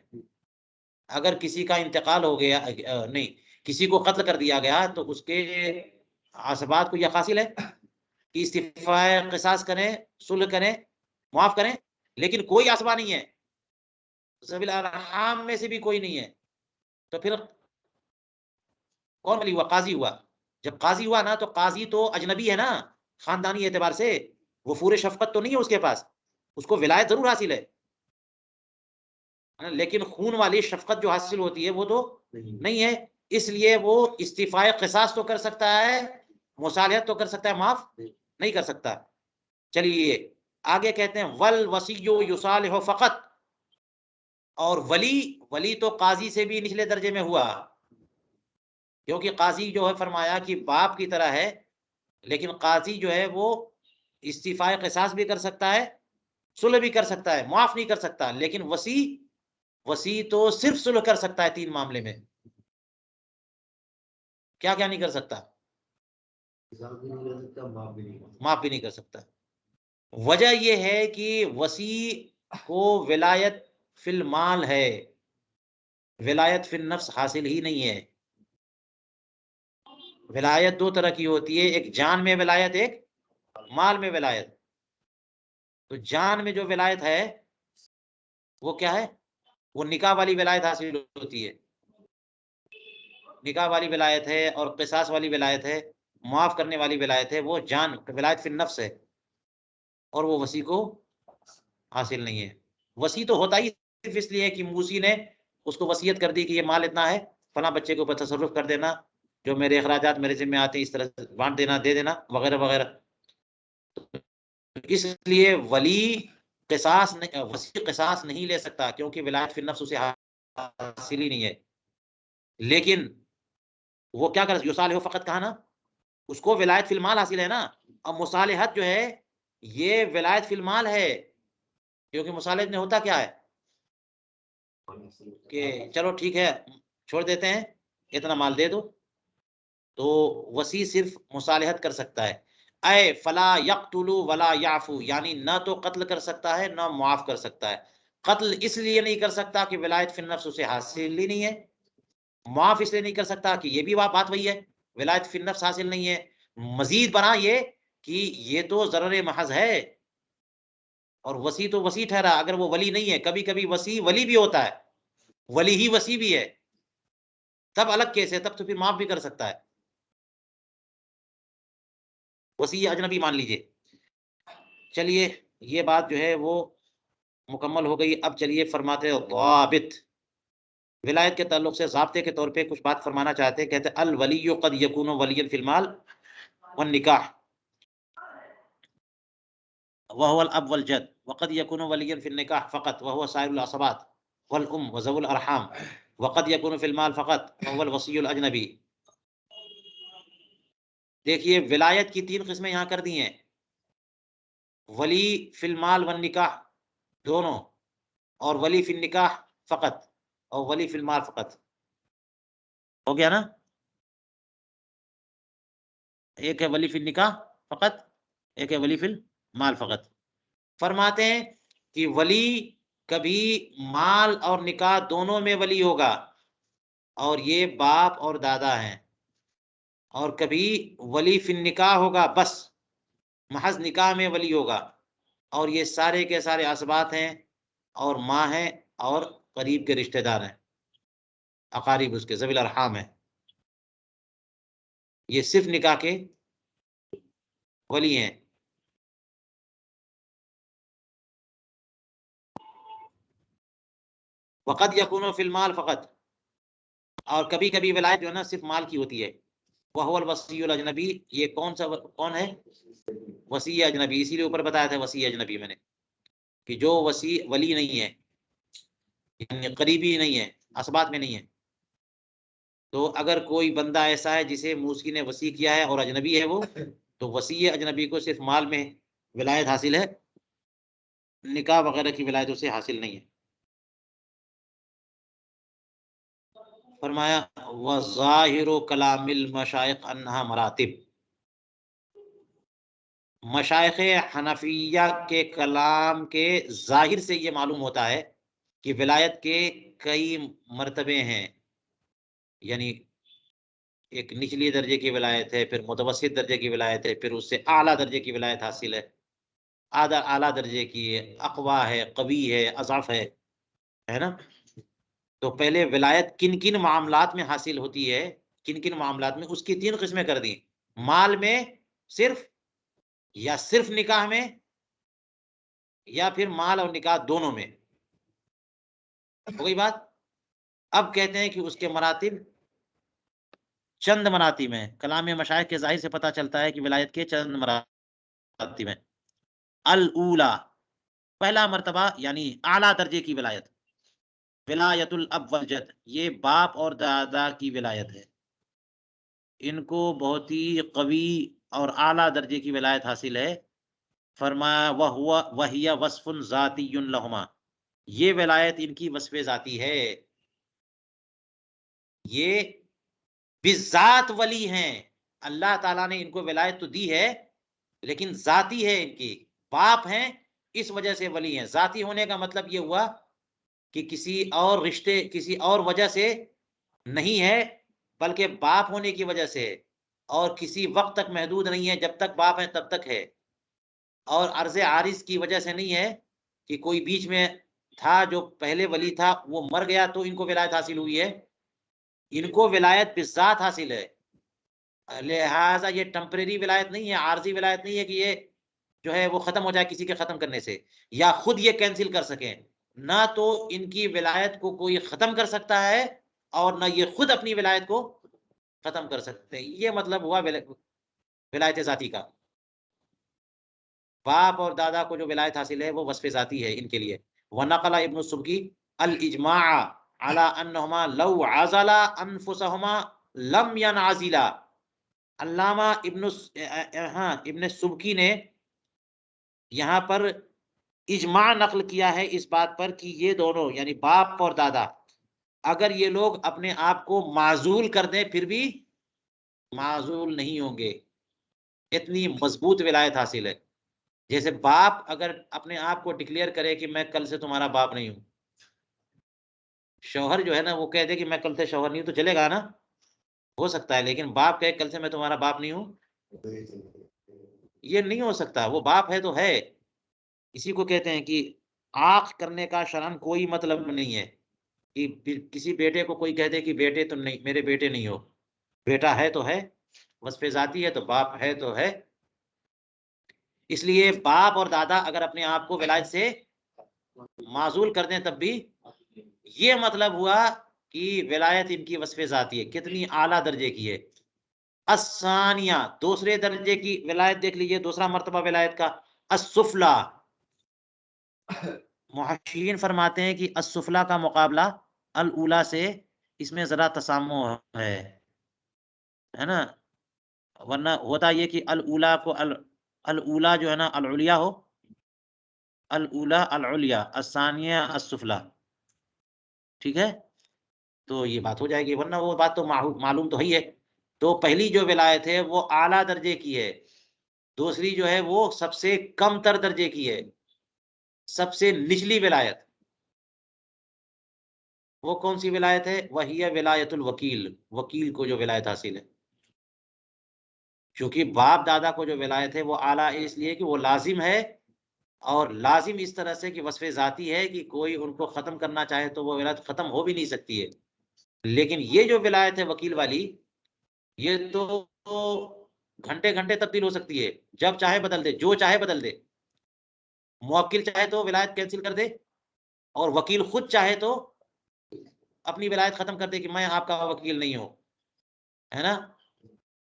اگر کسی کا انتقال ہو گیا، نہیں کسی کو قتل کر دیا گیا تو اس کے عصبات کو یہ حاصل ہے کہ استعفاء قصاص کریں، صلح کریں، معاف کریں، لیکن کوئی عصبہ نہیں ہے، ذوی الارحام میں سے بھی کوئی نہیں ہے. تو پھر کون ولی ہوا؟ قاضی ہوا. جب قاضی ہوا نا تو قاضی تو اجنبی ہے نا خاندانی اعتبار سے، وہ پورے شفقت تو نہیں ہے اس کے پاس، اس کو ولایت ضرور حاصل ہے لیکن خون والی شفقت جو حاصل ہوتی ہے وہ تو نہیں ہے. اس لیے وہ استعفاء قصاص تو کر سکتا ہے، مصالحت تو کر سکتا ہے، معاف نہیں کر سکتا. چلیے آگے کہتے ہیں والوصی یصالح فقط، اور ولی تو قاضی سے بھی نچلے درجے میں ہوا، کیونکہ قاضی جو ہے فرمایا کہ باپ کی طرح ہے، لیکن قاضی جو ہے وہ استعفاء قصاص بھی کر سکتا ہے، صلح بھی کر سکتا ہے، معاف نہیں کر سکتا. لیکن وصی تو صرف صلح کر سکتا ہے 3 معاملے میں. کیا کیا نہیں کر سکتا؟ معاف بھی نہیں کر سکتا. وجہ یہ ہے کہ وصی کو ولایت فی المال ہے، ولایت فی النفس حاصل ہی نہیں ہے. ولایت 2 طرح کی ہوتی ہے، ایک جان میں ولایت، ایک مال میں ولایت. تو جان میں جو ولایت ہے وہ کیا ہے؟ وہ نکاح والی ولایت حاصل ہوتی ہے، نکاح والی ولایت ہے، اور قصاص والی ولایت ہے، معاف کرنے والی ولایت ہے. وہ جان ولایت فی النفس ہے، اور وہ وصی کو حاصل نہیں ہے. وصی تو ہوتا ہی صرف اس لیے کہ موسی نے اس کو وصیت کر دی کہ یہ مال اتنا ہے، فلاں بچے کے اوپر تصرف کر دینا، جو میرے اخراجات میرے ذمہ آتے ہیں اس طرح بانٹ دینا، دے دینا، وغیرہ وغیرہ. اس لیے وصی قصاص نہیں لے سکتا، کیونکہ ولایت فی النفس اسے حاصل ہی نہیں ہے. لیکن وہ کیا کر یصالح فقط کہا نا، اس کو ولایت فی المال حاصل ہے نا. اب مصالحت جو ہے یہ ولایت فی المال ہے، کیونکہ مصالحت میں ہوتا کیا ہے کہ چلو ٹھیک ہے چھوڑ دیتے ہیں، اتنا مال دے دو. تو وصی صرف مصالحت کر سکتا ہے. اے فلا یقتل ولا یعفو، یعنی نہ تو قتل کر سکتا ہے نہ معاف کر سکتا ہے. قتل اس لیے نہیں کر سکتا کہ ولایت فی النفس اسے حاصل ہی نہیں ہے، معاف اس لیے نہیں کر سکتا کہ یہ بھی بات وہی ہے، ولایت فی النفس حاصل نہیں ہے. مزید بنا یہ کہ یہ تو ضرر محض ہے، اور وصی تو وصی ٹھہرا. اگر وہ ولی نہیں ہے، کبھی کبھی وصی ولی بھی ہوتا ہے، ولی ہی وصی بھی ہے، تب الگ کیس ہے، تب تو پھر معاف بھی کر سکتا ہے. وصی اجنبی مان لیجئے. چلیے یہ بات جو ہے وہ مکمل ہو گئی. اب چلیے فرماتے ضابط، ولایت کے تعلق سے ضابطے کے طور پہ کچھ بات فرمانا چاہتے ہیں. کہتے ہیں الولی قد یکون ولیا فی المال والنکاح وهو الاب والجد، وقد يكون وليا في النكاح فقط وهو سائر العصبات والام وذوي الارحام، وقد يكون في المال فقط وهو الوصي الاجنبی. دیکھیے ولایت کی 3 قسمیں یہاں کر دی ہیں، ولی فی المال والنکاح دونوں، اور ولی فی النکاح فقط، اور ولی فی المال فقط. ہو گیا نا. ایک ہے ولی فی النکاح فقط، ایک ہے ولی فی المال فقط. فرماتے ہیں کہ ولی کبھی مال اور نکاح دونوں میں ولی ہوگا، اور یہ باپ اور دادا ہیں. اور کبھی ولی فی النکاح ہوگا، بس محض نکاح میں ولی ہوگا، اور یہ سارے کے سارے اسبات ہیں اور ماں ہیں اور قریب کے رشتہ دار ہیں، اقارب اس کے ذوی الارحام ہیں. یہ صرف نکاح کے ولی ہیں. وقد یکون فی المال فقط، اور کبھی کبھی ولایت جو ہے نا صرف مال کی ہوتی ہے. وہو الوصی الاجنبی، یہ کون ہے؟ وصی اجنبی. اسی لیے اوپر بتایا تھا وصی اجنبی میں نے، کہ جو وصی ولی نہیں ہے، یعنی قریبی نہیں ہے، اسبات میں نہیں ہے. تو اگر کوئی بندہ ایسا ہے جسے موسی نے وصی کیا ہے اور اجنبی ہے وہ، تو وصی اجنبی کو صرف مال میں ولایت حاصل ہے، نکاح وغیرہ کی ولایت اسے حاصل نہیں ہے. فرمایا وظاہر کلام المشائخ انہا مراتب، مشائخ حنفیہ کے کلام کے ظاہر سے یہ معلوم ہوتا ہے کہ ولایت کے کئی مرتبے ہیں. یعنی ایک نچلی درجے کی ولایت ہے، پھر متوسط درجے کی ولایت ہے، پھر اس سے اعلیٰ درجے کی ولایت حاصل ہے، اعلیٰ درجے کی اقوا ہے، قوی ہے، اضعف ہے نا. تو پہلے ولایت کن کن معاملات میں حاصل ہوتی ہے، کن کن معاملات میں، اس کی 3 قسمیں کر دی. مال میں صرف، یا صرف نکاح میں، یا پھر مال اور نکاح دونوں میں. ہو گئی بات. اب کہتے ہیں کہ اس کے مراتب چند مراتب ہیں. کلام مشائخ کے ظاہر سے پتہ چلتا ہے کہ ولایت کے چند مراتب ہیں. الاولا، پہلا مرتبہ یعنی اعلیٰ درجے کی ولایت، ولایت الاب والجد، یہ باپ اور دادا کی ولایت ہے. ان کو بہت ہی قوی اور اعلیٰ درجے کی ولایت حاصل ہے. فرمایا وہی وصف ذاتی لہما، یہ ولایت ان کی وصف ذاتی ہے. یہ بذات ولی ہیں، اللہ تعالیٰ نے ان کو ولایت تو دی ہے لیکن ذاتی ہے. ان کی باپ ہیں اس وجہ سے ولی ہیں. ذاتی ہونے کا مطلب یہ ہوا کہ کسی اور رشتے، کسی اور وجہ سے نہیں ہے، بلکہ باپ ہونے کی وجہ سے، اور کسی وقت تک محدود نہیں ہے، جب تک باپ ہے تب تک ہے، اور عرض عارض کی وجہ سے نہیں ہے کہ کوئی بیچ میں تھا جو پہلے ولی تھا وہ مر گیا تو ان کو ولایت حاصل ہوئی ہے. ان کو ولایت بذات حاصل ہے. لہٰذا یہ ٹمپریری ولایت نہیں ہے، عارضی ولایت نہیں ہے کہ یہ جو ہے وہ ختم ہو جائے کسی کے ختم کرنے سے، یا خود یہ کینسل کر سکیں. نہ تو ان کی ولایت کو کوئی ختم کر سکتا ہے، اور نہ یہ خود اپنی ولایت کو ختم کر سکتے ہیں. یہ مطلب ہوا ولایت ذاتی کا. باپ اور دادا کو جو ولایت حاصل ہے وہ وصف ذاتی ہے ان کے لیے. وَنَقَلَ ابن السبکی الاجماع علی انہما لو عزلا انفسہما لم ینعزلا. علامہ ابن سبکی نے یہاں پر اجماع نقل کیا ہے اس بات پر کہ یہ دونوں یعنی باپ اور دادا اگر یہ لوگ اپنے آپ کو معزول کر دیں پھر بھی معزول نہیں ہوں گے. اتنی مضبوط ولایت حاصل ہے. جیسے باپ اگر اپنے آپ کو ڈکلیئر کرے کہ میں کل سے تمہارا باپ نہیں ہوں، شوہر جو ہے نا وہ کہہ دے کہ میں کل سے شوہر نہیں ہوں تو چلے گا نا، ہو سکتا ہے. لیکن باپ کہے کل سے میں تمہارا باپ نہیں ہوں، یہ نہیں ہو سکتا. وہ باپ ہے تو ہے. اسی کو کہتے ہیں کہ عاق کرنے کا شرعاً کوئی مطلب نہیں ہے کہ کسی بیٹے کو کوئی کہہ دے کہ بیٹے تو نہیں، میرے بیٹے نہیں ہو. بیٹا ہے تو ہے، وصف ذاتی ہے تو باپ ہے تو ہے. اس لیے باپ اور دادا اگر اپنے آپ کو ولایت سے معزول کر دیں تب بھی یہ مطلب ہوا کہ ولایت ان کی وصف ذاتی ہے. کتنی اعلیٰ درجے کی ہے. الثانیہ، دوسرے درجے کی ولایت دیکھ لیجئے، دوسرا مرتبہ ولایت کا. السفلا، محشرین فرماتے ہیں کہ السفلا کا مقابلہ الاولا سے اس میں ذرا تسامح ہے نا. ورنہ ہوتا یہ کہ الاولا کو الاولا جو ہے نا العلیا ہو، الاولا العلیا، الثانیہ السفلا. ٹھیک ہے. تو یہ بات ہو جائے گی، ورنہ وہ بات تو معلوم تو ہی ہے. تو پہلی جو ولایت ہے وہ اعلیٰ درجے کی ہے، دوسری جو ہے وہ سب سے کم تر درجے کی ہے، سب سے نچلی ولایت. وہ کون سی ولایت ہے؟ وہی ولایت الوکیل، وکیل کو جو ولایت حاصل ہے. کیونکہ باپ دادا کو جو ولایت ہے وہ اعلیٰ اس لیے کہ وہ لازم ہے، اور لازم اس طرح سے کہ وصف ذاتی ہے کہ کوئی ان کو ختم کرنا چاہے تو وہ ولایت ختم ہو بھی نہیں سکتی ہے. لیکن یہ جو ولایت ہے وکیل والی، یہ تو گھنٹے گھنٹے تبدیل ہو سکتی ہے، جب چاہے بدل دے، جو چاہے بدل دے. موکل چاہے تو ولایت کینسل کر دے، اور وکیل خود چاہے تو اپنی ولایت ختم کر دے کہ میں آپ کا وکیل نہیں ہوں. ہے نا؟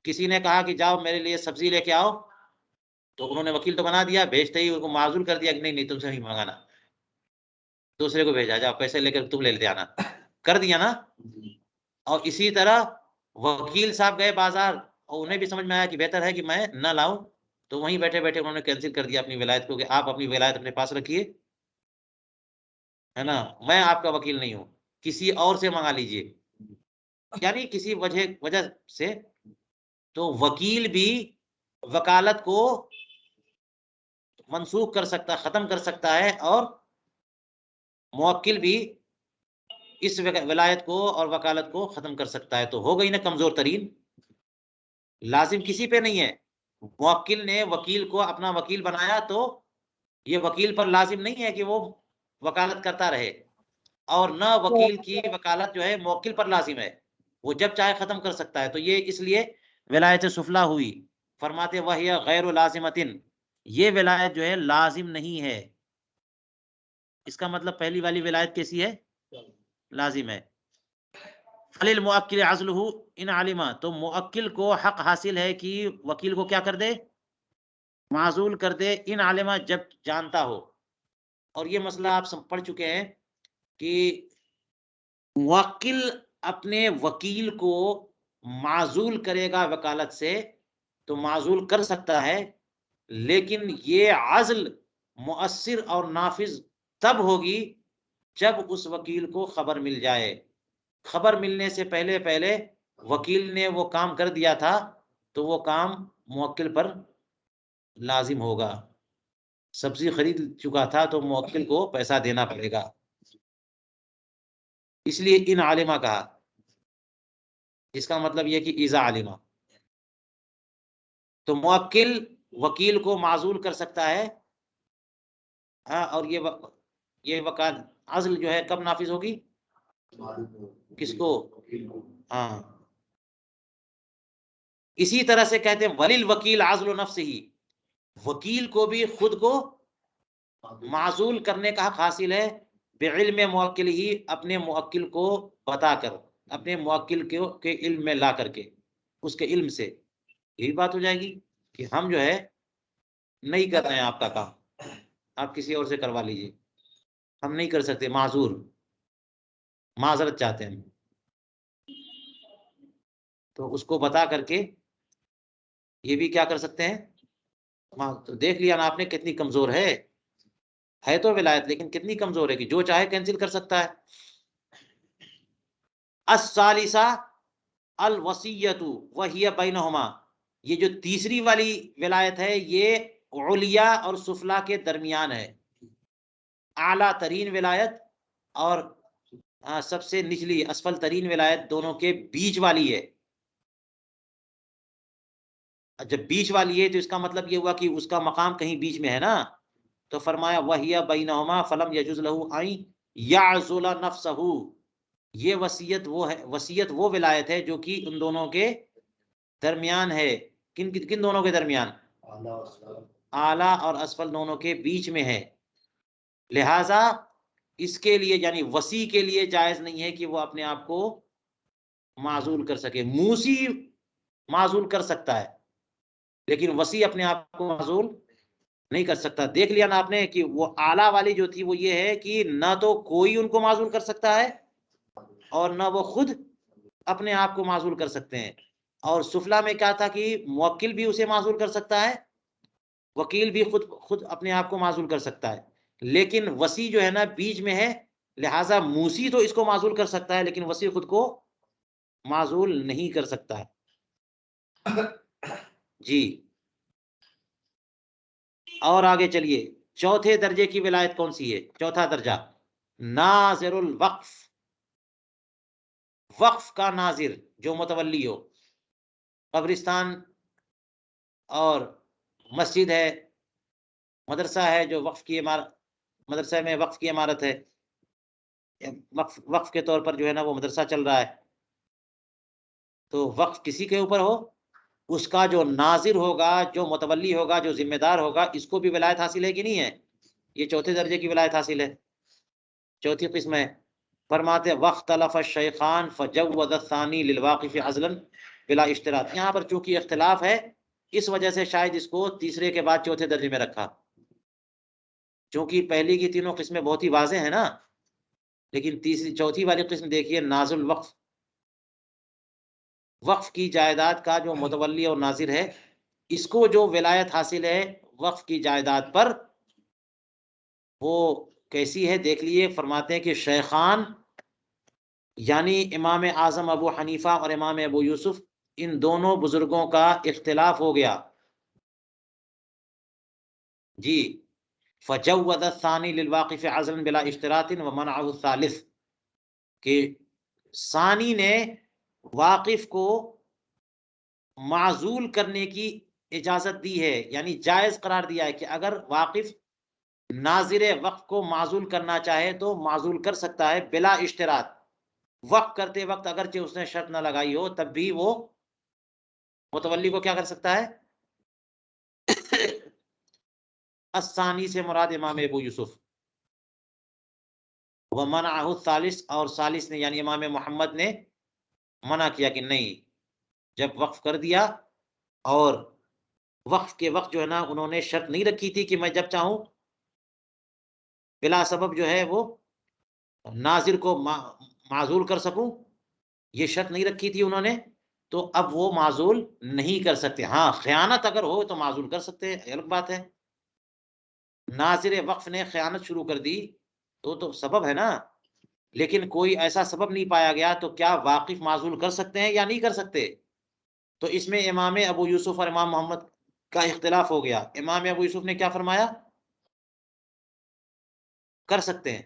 کسی نے کہا کہ جاؤ میرے لیے سبزی لے کے آؤ، تو انہوں نے وکیل تو بنا دیا، بھیجتے ہی ان کو معزول کر دیا کہ نہیں نہیں تم سے نہیں منگانا، دوسرے کو بھیجا، جاؤ پیسے لے کر تم لے لیتے آنا، کر دیا نا. اور اسی طرح وکیل صاحب گئے بازار، اور انہیں بھی سمجھ میں آیا کہ بہتر ہے کہ میں نہ لاؤں، تو وہیں بیٹھے بیٹھے انہوں نے کینسل کر دیا اپنی ولایت کو کہ آپ اپنی ولایت اپنے پاس رکھیے، ہے نا، میں آپ کا وکیل نہیں ہوں، کسی اور سے منگا لیجئے. یعنی کسی وجہ سے تو وکیل بھی وکالت کو منسوخ کر سکتا، ختم کر سکتا ہے، اور موکل بھی اس ولایت کو اور وکالت کو ختم کر سکتا ہے. تو ہو گئی نا کمزور ترین. لازم کسی پہ نہیں ہے. موکل نے وکیل کو اپنا وکیل بنایا تو یہ وکیل پر لازم نہیں ہے کہ وہ وکالت کرتا رہے، اور نہ وکیل کی وکالت جو ہے موکل پر لازم ہے، وہ جب چاہے ختم کر سکتا ہے. تو یہ اس لیے ولایت سفلا ہوئی. فرماتے وہی غیر لازمتن، یہ ولایت جو ہے لازم نہیں ہے. اس کا مطلب پہلی والی ولایت کیسی ہے؟ لازم ہے. فللموکل عزلہ ان علم، تو موکل کو حق حاصل ہے کہ وکیل کو کیا کر دے؟ معزول کر دے. ان علم، جب جانتا ہو. اور یہ مسئلہ آپ سب پڑھ چکے ہیں کہ موکل اپنے وکیل کو معزول کرے گا وکالت سے تو معزول کر سکتا ہے، لیکن یہ عزل مؤثر اور نافذ تب ہوگی جب اس وکیل کو خبر مل جائے. خبر ملنے سے پہلے پہلے وکیل نے وہ کام کر دیا تھا تو وہ کام موکل پر لازم ہوگا. سبزی خرید چکا تھا تو موکل کو پیسہ دینا پڑے گا. اس لیے ان عالمہ کہا، اس کا مطلب یہ کہ اذا عالمہ. تو موکل وکیل کو معزول کر سکتا ہے، ہاں، اور یہ وکال عزل جو ہے کب نافذ ہوگی؟ کس کو؟ ہاں. اسی طرح سے کہتے ہیں ولیل وکیل عزل نفس ہی، وکیل کو بھی خود کو معزول کرنے کا حق حاصل ہے، بعلم موکل ہی، اپنے موکل کو بتا کر، اپنے موکل کے علم میں لا کر کے، اس کے علم سے. یہی بات ہو جائے گی کہ ہم جو ہے نہیں کر رہے ہیں آپ کا کام، آپ کسی اور سے کروا لیجیے، ہم نہیں کر سکتے، معذور، معذرت چاہتے ہیں. تو اس کو بتا کر کے یہ بھی کیا کر سکتے ہیں. تو دیکھ لیا نا آپ نے کتنی کمزور ہے تو ولایت، لیکن کتنی کمزور ہے کہ جو چاہے کینسل کر سکتا ہے. الثالثہ الوصیۃ وہی بینہما، یہ جو تیسری والی ولایت ہے یہ علیا اور سفلا کے درمیان ہے. اعلیٰ ترین ولایت اور سب سے نچلی اسفل ترین ولایت دونوں کے بیچ والی ہے. جب بیچ والی ہے تو اس کا مطلب یہ ہوا کہ اس کا مقام کہیں بیچ میں ہے نا. تو فرمایا وہی بینہما فلم یجوز لہ ان یعزل نفسہ، یہ وصیت وہ ولایت ہے جو کہ ان دونوں کے درمیان ہے. کن دونوں کے درمیان؟ اعلیٰ اور اسفل دونوں کے بیچ میں ہے. لہذا اس کے لیے یعنی وصی کے لیے جائز نہیں ہے کہ وہ اپنے آپ کو معزول کر سکے. موسی معزول کر سکتا ہے لیکن وصی اپنے آپ کو معزول نہیں کر سکتا. دیکھ لیا نا آپ نے کہ وہ اعلیٰ والی جو تھی وہ یہ ہے کہ نہ تو کوئی ان کو معزول کر سکتا ہے اور نہ وہ خود اپنے آپ کو معزول کر سکتے ہیں. اور سفلا میں کیا تھا کہ موکل بھی اسے معزول کر سکتا ہے، وکیل بھی خود اپنے آپ کو معزول کر سکتا ہے، لیکن وصی جو ہے نا بیچ میں ہے، لہٰذا موسی تو اس کو معزول کر سکتا ہے لیکن وصی خود کو معزول نہیں کر سکتا ہے. جی اور آگے چلیے، چوتھے درجے کی ولایت کون سی ہے؟ چوتھا درجہ ناظر الوقف، وقف کا ناظر جو متولی ہو. قبرستان اور مسجد ہے، مدرسہ ہے جو وقف کی عمارت، مدرسہ میں وقف کی عمارت ہے، وقف کے طور پر جو ہے نا وہ مدرسہ چل رہا ہے، تو وقف کسی کے اوپر ہو، اس کا جو ناظر ہوگا، جو متولی ہوگا، جو ذمہ دار ہوگا، اس کو بھی ولایت حاصل ہے کہ نہیں ہے؟ یہ چوتھے درجے کی ولایت حاصل ہے، چوتھی قسم ہے. فرماتے وَاخْتَلَفَ الشَّيْخَانِ فَجَوَّزَ الثَّانِي لِلْوَاقِفِ عَزْلًا بِلَا اشْتِرَاطٍ. یہاں پر چونکہ اختلاف ہے اس وجہ سے شاید اس کو تیسرے کے بعد چوتھے درجے میں رکھا، چونکہ پہلی کی تینوں قسمیں بہت ہی واضح ہیں نا، لیکن تیسری چوتھی والی قسم دیکھیے نازل الوقف، وقف کی جائیداد کا جو متولی اور ناظر ہے، اس کو جو ولایت حاصل ہے وقف کی جائیداد پر، وہ کیسی ہے دیکھ لیے. فرماتے ہیں کہ شیخان یعنی امام اعظم ابو حنیفہ اور امام ابو یوسف، ان دونوں بزرگوں کا اختلاف ہو گیا. جی فجوز الثانی للواقف عزلا بلا اشتراط ومنعه الثالث، کہ ثانی نے واقف کو معزول کرنے کی اجازت دی ہے، یعنی جائز قرار دیا ہے کہ اگر واقف ناظر وقف کو معزول کرنا چاہے تو معزول کر سکتا ہے بلا اشتراط. وقف کرتے وقت اگرچہ اس نے شرط نہ لگائی ہو تب بھی وہ متولی کو کیا کر سکتا ہے؟ الثانی سے مراد امام ابو یوسف. ومنعہ الثالث، اور ثالث نے یعنی امام محمد نے منع کیا کہ نہیں، جب وقف کر دیا اور وقف کے وقت جو ہے نا انہوں نے شرط نہیں رکھی تھی کہ میں جب چاہوں بلا سبب جو ہے وہ ناظر کو معزول کر سکوں، یہ شرط نہیں رکھی تھی انہوں نے، تو اب وہ معزول نہیں کر سکتے. ہاں خیانت اگر ہو تو معزول کر سکتے ہیں، الگ بات ہے. ناظر وقف نے خیانت شروع کر دی تو سبب ہے نا، لیکن کوئی ایسا سبب نہیں پایا گیا، تو کیا واقف معزول کر سکتے ہیں یا نہیں کر سکتے؟ تو اس میں امام ابو یوسف اور امام محمد کا اختلاف ہو گیا. امام ابو یوسف نے کیا فرمایا؟ کر سکتے ہیں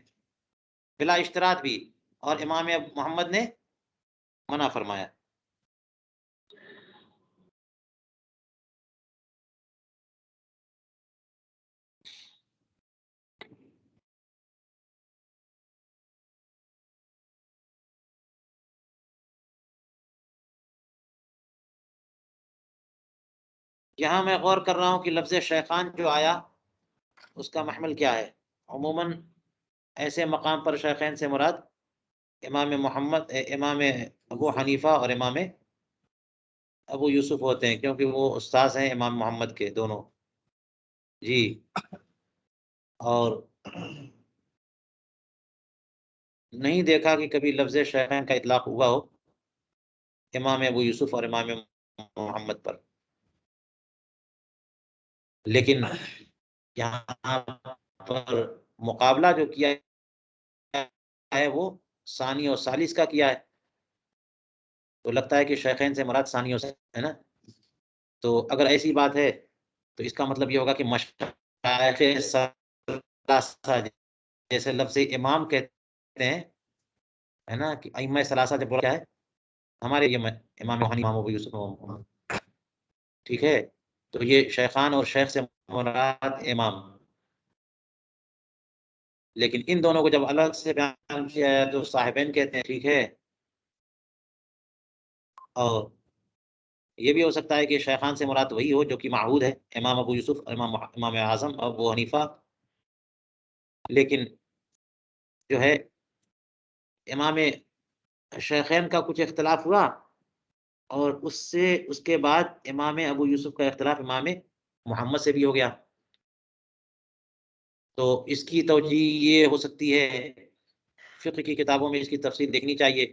بلا اشتراط بھی، اور امام محمد نے منع فرمایا. یہاں میں غور کر رہا ہوں کہ لفظ شیخان جو آیا اس کا محمل کیا ہے. عموماً ایسے مقام پر شیخین سے مراد امام محمد، امام ابو حنیفہ اور امام ابو یوسف ہوتے ہیں، کیونکہ وہ استاذ ہیں امام محمد کے دونوں. جی اور نہیں دیکھا کہ کبھی لفظ شیخین کا اطلاق ہوا ہو امام ابو یوسف اور امام محمد پر، لیکن یہاں پر مقابلہ جو کیا ہے وہ ثانی اور ثالث کا کیا ہے، تو لگتا ہے کہ شیخین سے مراد ثانی اور ثالث ہے نا. تو اگر ایسی بات ہے تو اس کا مطلب یہ ہوگا کہ مشائخ ثلاثہ، جیسے لفظ امام کہتے ہیں ہے نا، کہ ائمہ ثلاثہ جب بولا کیا ہے ہمارے یہ امام حنیفہ، امام ابو یوسف، ٹھیک ہے، تو یہ شیخان اور شیخ سے مراد امام. لیکن ان دونوں کو جب الگ سے بیان کیا ہے تو صاحبین کہتے ہیں، ٹھیک ہے. اور یہ بھی ہو سکتا ہے کہ شیخان سے مراد وہی ہو جو کہ معہود ہے، امام ابو یوسف، امام اعظم ابو حنیفہ، لیکن جو ہے امام شیخین کا کچھ اختلاف ہوا اور اس کے بعد امام ابو یوسف کا اختلاف امام محمد سے بھی ہو گیا. تو اس کی توجہ یہ ہو سکتی ہے، فقہ کی کتابوں میں اس کی تفصیل دیکھنی چاہیے.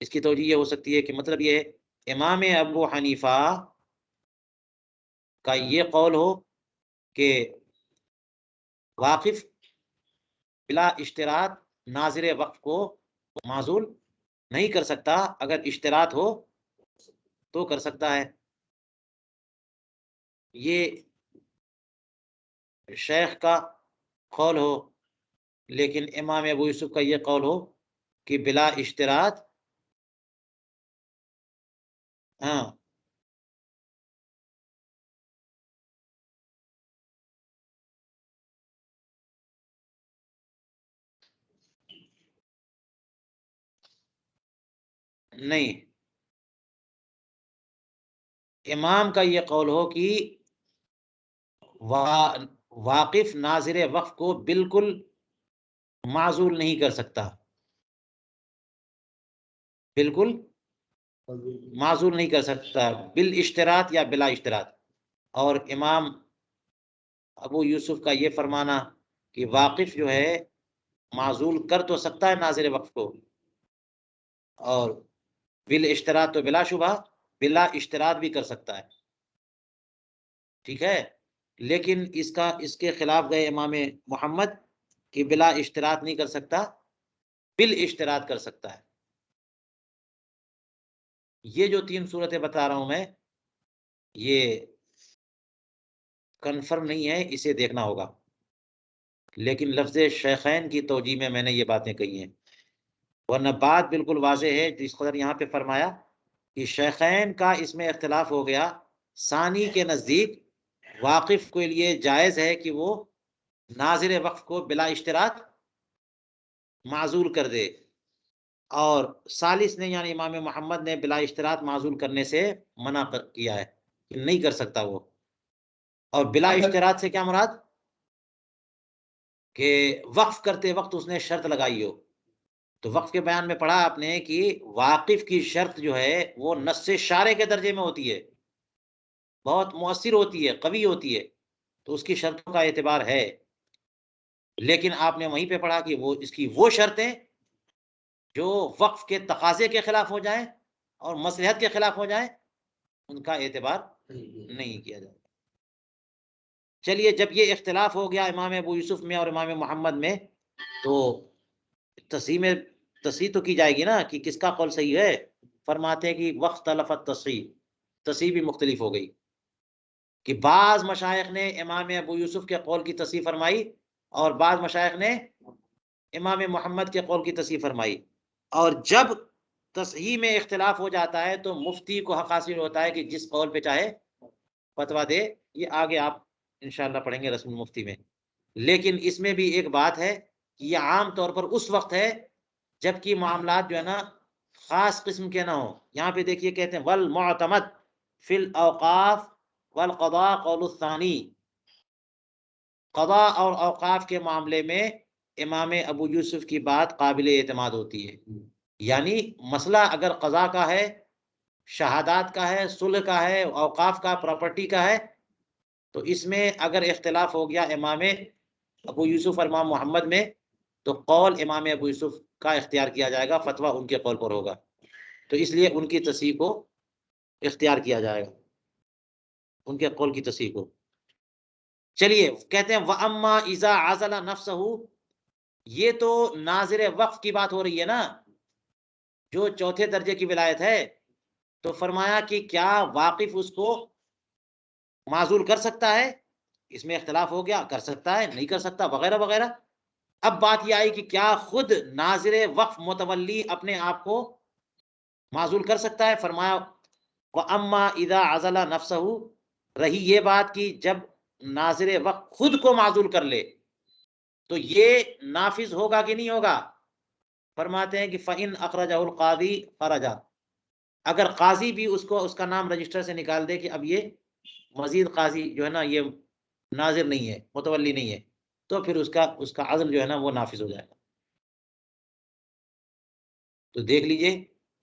اس کی توجہ یہ ہو سکتی ہے کہ مطلب یہ ہے امام ابو حنیفہ کا یہ قول ہو کہ واقف بلا اشتراط ناظر وقف کو معزول نہیں کر سکتا، اگر اشتراط ہو تو کر سکتا ہے۔ یہ شیخ کا قول ہو، لیکن امام ابو یوسف کا یہ قول ہو کہ بلا اشتراط، ہاں نہیں، امام کا یہ قول ہو کہ واقف ناظر وقف کو بالکل معزول نہیں کر سکتا، بالکل معزول نہیں کر سکتا بالاشتراط یا بلا اشتراط۔ اور امام ابو یوسف کا یہ فرمانا کہ واقف جو ہے معزول کر تو سکتا ہے ناظر وقف کو، اور بالاشتراط تو بلا شبہ بلا اشتراط بھی کر سکتا ہے، ٹھیک ہے۔ لیکن اس کے خلاف گئے امام محمد کہ بلا اشتراط نہیں کر سکتا، بالاشتراط کر سکتا ہے۔ یہ جو 3 صورتیں بتا رہا ہوں میں، یہ کنفرم نہیں ہے، اسے دیکھنا ہوگا، لیکن لفظ شیخین کی توجیہ میں نے یہ باتیں کہی ہیں، ورنہ بات بالکل واضح ہے جس قدر یہاں پہ فرمایا کہ شیخین کا اس میں اختلاف ہو گیا۔ ثانی کے نزدیک واقف کے لیے جائز ہے کہ وہ ناظر وقف کو بلا اشتراط معزول کر دے، اور ثالث نے یعنی امام محمد نے بلا اشتراط معزول کرنے سے منع کیا ہے کہ نہیں کر سکتا وہ۔ اور بلا اشتراط سے کیا مراد؟ کہ وقف کرتے وقت اس نے شرط لگائی ہو۔ تو وقف کے بیان میں پڑھا آپ نے کہ واقف کی شرط جو ہے وہ نص شارع کے درجے میں ہوتی ہے، بہت مؤثر ہوتی ہے، قوی ہوتی ہے، تو اس کی شرطوں کا اعتبار ہے۔ لیکن آپ نے وہیں پہ پڑھا کہ اس کی وہ شرطیں جو وقف کے تقاضے کے خلاف ہو جائیں اور مصلحت کے خلاف ہو جائیں، ان کا اعتبار نہیں کیا جائے۔ چلیے، جب یہ اختلاف ہو گیا امام ابو یوسف میں اور امام محمد میں، تو تصحیح تو کی جائے گی نا کہ کس کا قول صحیح ہے۔ فرماتے ہیں کہ وقت تلفت تصحیح بھی مختلف ہو گئی، کہ بعض مشائخ نے امام ابو یوسف کے قول کی تصحیح فرمائی اور بعض مشائخ نے امام محمد کے قول کی تصحیح فرمائی۔ اور جب تصحیح میں اختلاف ہو جاتا ہے تو مفتی کو حق حاصل ہوتا ہے کہ جس قول پہ چاہے فتویٰ دے۔ یہ آگے آپ انشاءاللہ پڑھیں گے رسم المفتی میں۔ لیکن اس میں بھی ایک بات ہے کہ یہ عام طور پر اس وقت ہے جبکہ معاملات جو ہے نا خاص قسم کے نہ ہوں۔ یہاں پہ دیکھیے کہتے ہیں والمعتمد فی الاوقاف والقضاء قول الثانی، قضاء اور اوقاف کے معاملے میں امام ابو یوسف کی بات قابل اعتماد ہوتی ہے۔ یعنی مسئلہ اگر قضاء کا ہے، شہادات کا ہے، صلح کا ہے، اوقاف کا، پراپرٹی کا ہے، تو اس میں اگر اختلاف ہو گیا امام ابو یوسف اور امام محمد میں، تو قول امام ابو یوسف کا اختیار کیا جائے گا، فتویٰ ان کے قول پر ہوگا، تو اس لیے ان کی تصحیح کو اختیار کیا جائے گا، ان کے قول کی تصحیح کو۔ چلیے، کہتے ہیں وَأَمَّا إِذَا عَزَلَ نَفْسَهُ، یہ تو ناظر وقف کی بات ہو رہی ہے نا، جو چوتھے درجے کی ولایت ہے، تو فرمایا کہ کیا واقف اس کو معزول کر سکتا ہے؟ اس میں اختلاف ہو گیا، کر سکتا ہے، نہیں کر سکتا، وغیرہ وغیرہ۔ اب بات یہ آئی کہ کیا خود ناظر وقف متولی اپنے آپ کو معزول کر سکتا ہے؟ فرمایا وَأَمَّا إِذَا عَزَلَ نَفْسَهُ، رہی یہ بات کہ جب ناظر وقف خود کو معزول کر لے تو یہ نافذ ہوگا کہ نہیں ہوگا؟ فرماتے ہیں کہ فَإِنْ أَخْرَجَهُ الْقَاضِي خَرَجَ، اگر قاضی بھی اس کا نام رجسٹر سے نکال دے کہ اب یہ مزید قاضی جو ہے نا یہ ناظر نہیں ہے، متولی نہیں ہے، تو پھر اس کا عزل جو ہے نا وہ نافذ ہو جائے گا۔ تو دیکھ لیجئے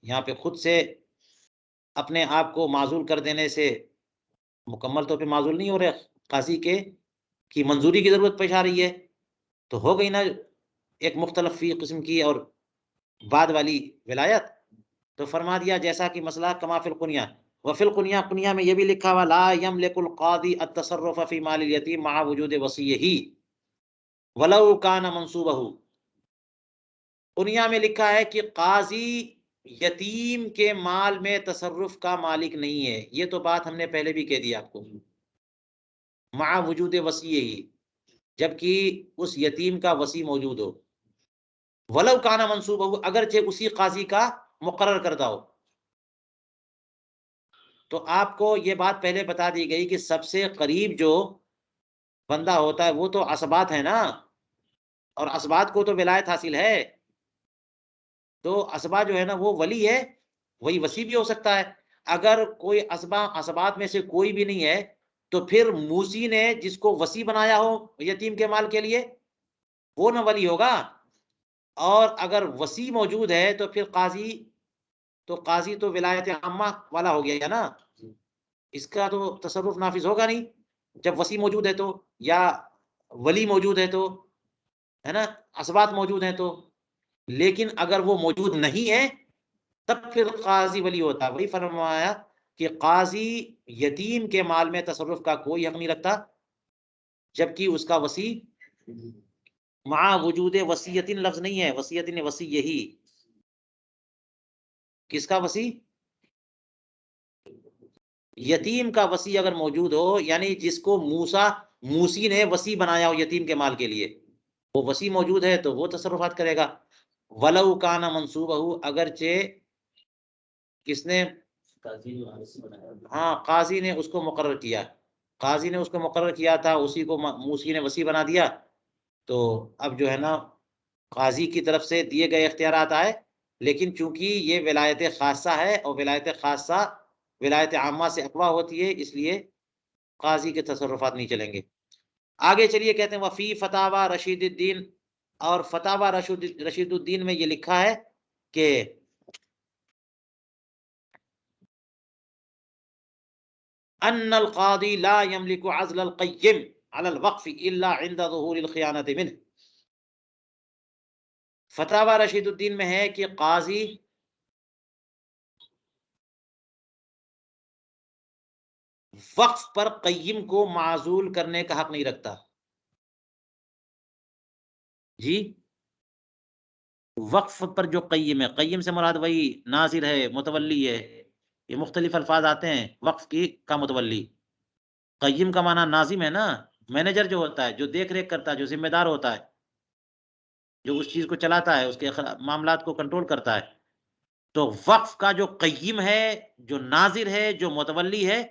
یہاں پہ خود سے اپنے آپ کو معزول کر دینے سے مکمل طور پہ معزول نہیں ہو رہے، قاضی کی منظوری کی ضرورت پیش آ رہی ہے، تو ہو گئی نا ایک مختلف فی قسم کی اور بعد والی ولایت۔ تو فرما دیا جیسا کہ مسئلہ کما فی القنیہ، وفی القنیہ، قنیہ میں یہ بھی لکھا ہوا لا یملک القاضی التصرف فی مال الیتیم مع وجود وصیہ ولو کان منصوبہ، دنیا میں لکھا ہے کہ قاضی یتیم کے مال میں تصرف کا مالک نہیں ہے، یہ تو بات ہم نے پہلے بھی کہہ دی آپ کو، مع وجود وصی ہی، جبکہ اس یتیم کا وصی موجود ہو، ولو کانا منصوب ہو، اگرچہ اسی قاضی کا مقرر کردہ ہو۔ تو آپ کو یہ بات پہلے بتا دی گئی کہ سب سے قریب جو بندہ ہوتا ہے وہ تو عصبات ہے نا، اور عصبات کو تو ولایت حاصل ہے، تو عصبہ جو ہے نا وہ ولی ہے، وہی وصی بھی ہو سکتا ہے۔ اگر کوئی عصبات میں سے کوئی بھی نہیں ہے تو پھر موسی نے جس کو وصی بنایا ہو یتیم کے مال کے لیے وہ نہ ولی ہوگا، اور اگر وصی موجود ہے تو پھر قاضی تو ولایت عامہ والا ہو گیا نا، اس کا تو تصرف نافذ ہوگا نہیں جب وصی موجود ہے تو، یا ولی موجود ہے تو، ہے نا، عصبات موجود ہیں تو۔ لیکن اگر وہ موجود نہیں ہے تب پھر قاضی ولی ہوتا ہے۔ وہی فرمایا کہ قاضی یتیم کے مال میں تصرف کا کوئی حق نہیں رکھتا جبکہ اس کا وصی مع وجود وصیت، لفظ نہیں ہے وصیت، وصی یہی، کس کا وصی؟ یتیم کا وصی اگر موجود ہو، یعنی جس کو موسی نے وصی بنایا ہو یتیم کے مال کے لیے، وہ وصی موجود ہے تو وہ تصرفات کرے گا۔ ولو کان منصوبہ، اگرچہ کس نے؟ ہاں، قاضی نے اس کو مقرر کیا، قاضی نے اس کو مقرر کیا تھا، اسی کو موسی نے وصی بنا دیا، تو اب جو ہے نا قاضی کی طرف سے دیے گئے اختیارات آئے، لیکن چونکہ یہ ولایت خاصہ ہے اور ولایت خاصہ ولایت عامہ سے اقویٰ ہوتی ہے، اس لیے قاضی کے تصرفات نہیں چلیں گے۔ آگے چلیے، کہتے ہیں وفی فتاوی رشید الدین، اور فتاوی رشید الدین میں یہ لکھا ہے کہ ان القاضی لا يملك عزل القیم على الوقف الا عند ظہور الخیانۃ منه۔ فتاوی رشید الدین میں ہے کہ قاضی وقف پر قیم کو معزول کرنے کا حق نہیں رکھتا۔ جی، وقف پر جو قیم ہے، قیم سے مراد وہی ناظر ہے، متولی ہے، یہ مختلف الفاظ آتے ہیں وقف کی کا متولی۔ قیم کا معنی ناظم ہے نا، مینیجر جو ہوتا ہے، جو دیکھ ریکھ کرتا ہے، جو ذمہ دار ہوتا ہے، جو اس چیز کو چلاتا ہے، اس کے معاملات کو کنٹرول کرتا ہے۔ تو وقف کا جو قیم ہے، جو ناظر ہے، جو متولی ہے،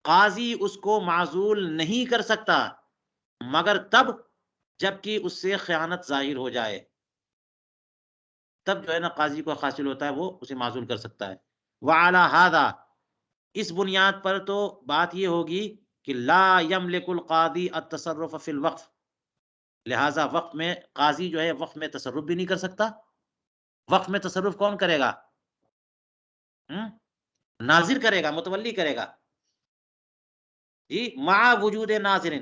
قاضی اس کو معزول نہیں کر سکتا مگر تب جبکہ اس سے خیانت ظاہر ہو جائے، تب جو ہے نا قاضی کو حاصل ہوتا ہے، وہ اسے معزول کر سکتا ہے۔ وعلی ھذا، اس بنیاد پر تو بات یہ ہوگی کہ لا یملک القاضی التصرف فی الوقف، لہذا وقف میں قاضی جو ہے وقف میں تصرف بھی نہیں کر سکتا۔ وقف میں تصرف کون کرے گا؟ ناظر کرے گا، متولی کرے گا۔ جی، مع وجود ناظر،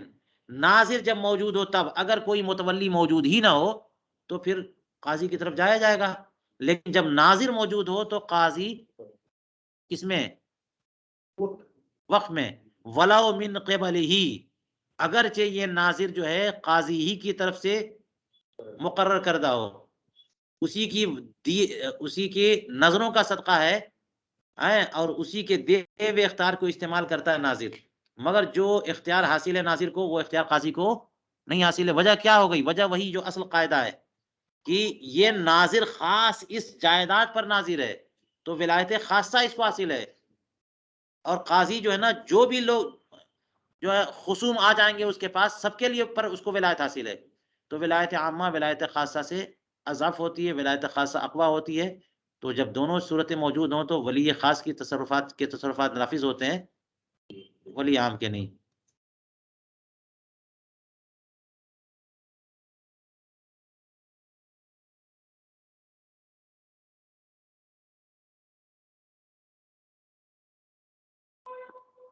ناظر جب موجود ہو تب، اگر کوئی متولی موجود ہی نہ ہو تو پھر قاضی کی طرف جایا جائے گا، لیکن جب ناظر موجود ہو تو قاضی کس میں؟ وقف میں۔ ولو من قبلہ، اگرچہ یہ ناظر جو ہے قاضی ہی کی طرف سے مقرر کردہ ہو، اسی کی نظروں کا صدقہ ہے، اور اسی کے دیے ہوئے اختیار کو استعمال کرتا ہے ناظر، مگر جو اختیار حاصل ہے ناظر کو وہ اختیار قاضی کو نہیں حاصل ہے۔ وجہ کیا ہو گئی؟ وجہ وہی جو اصل قاعدہ ہے کہ یہ ناظر خاص اس جائیداد پر ناظر ہے تو ولایت خاصہ اس کو حاصل ہے، اور قاضی جو ہے نا جو بھی لوگ جو ہے خصوم آ جائیں گے اس کے پاس، سب کے لیے پر اس کو ولایت حاصل ہے۔ تو ولایت عامہ ولایت خاصہ سے اضاف ہوتی ہے، ولایت خاصہ اقویٰ ہوتی ہے، تو جب دونوں صورتیں موجود ہوں تو ولی خاص کی تصرفات نافذ ہوتے ہیں، ولی عام کے نہیں۔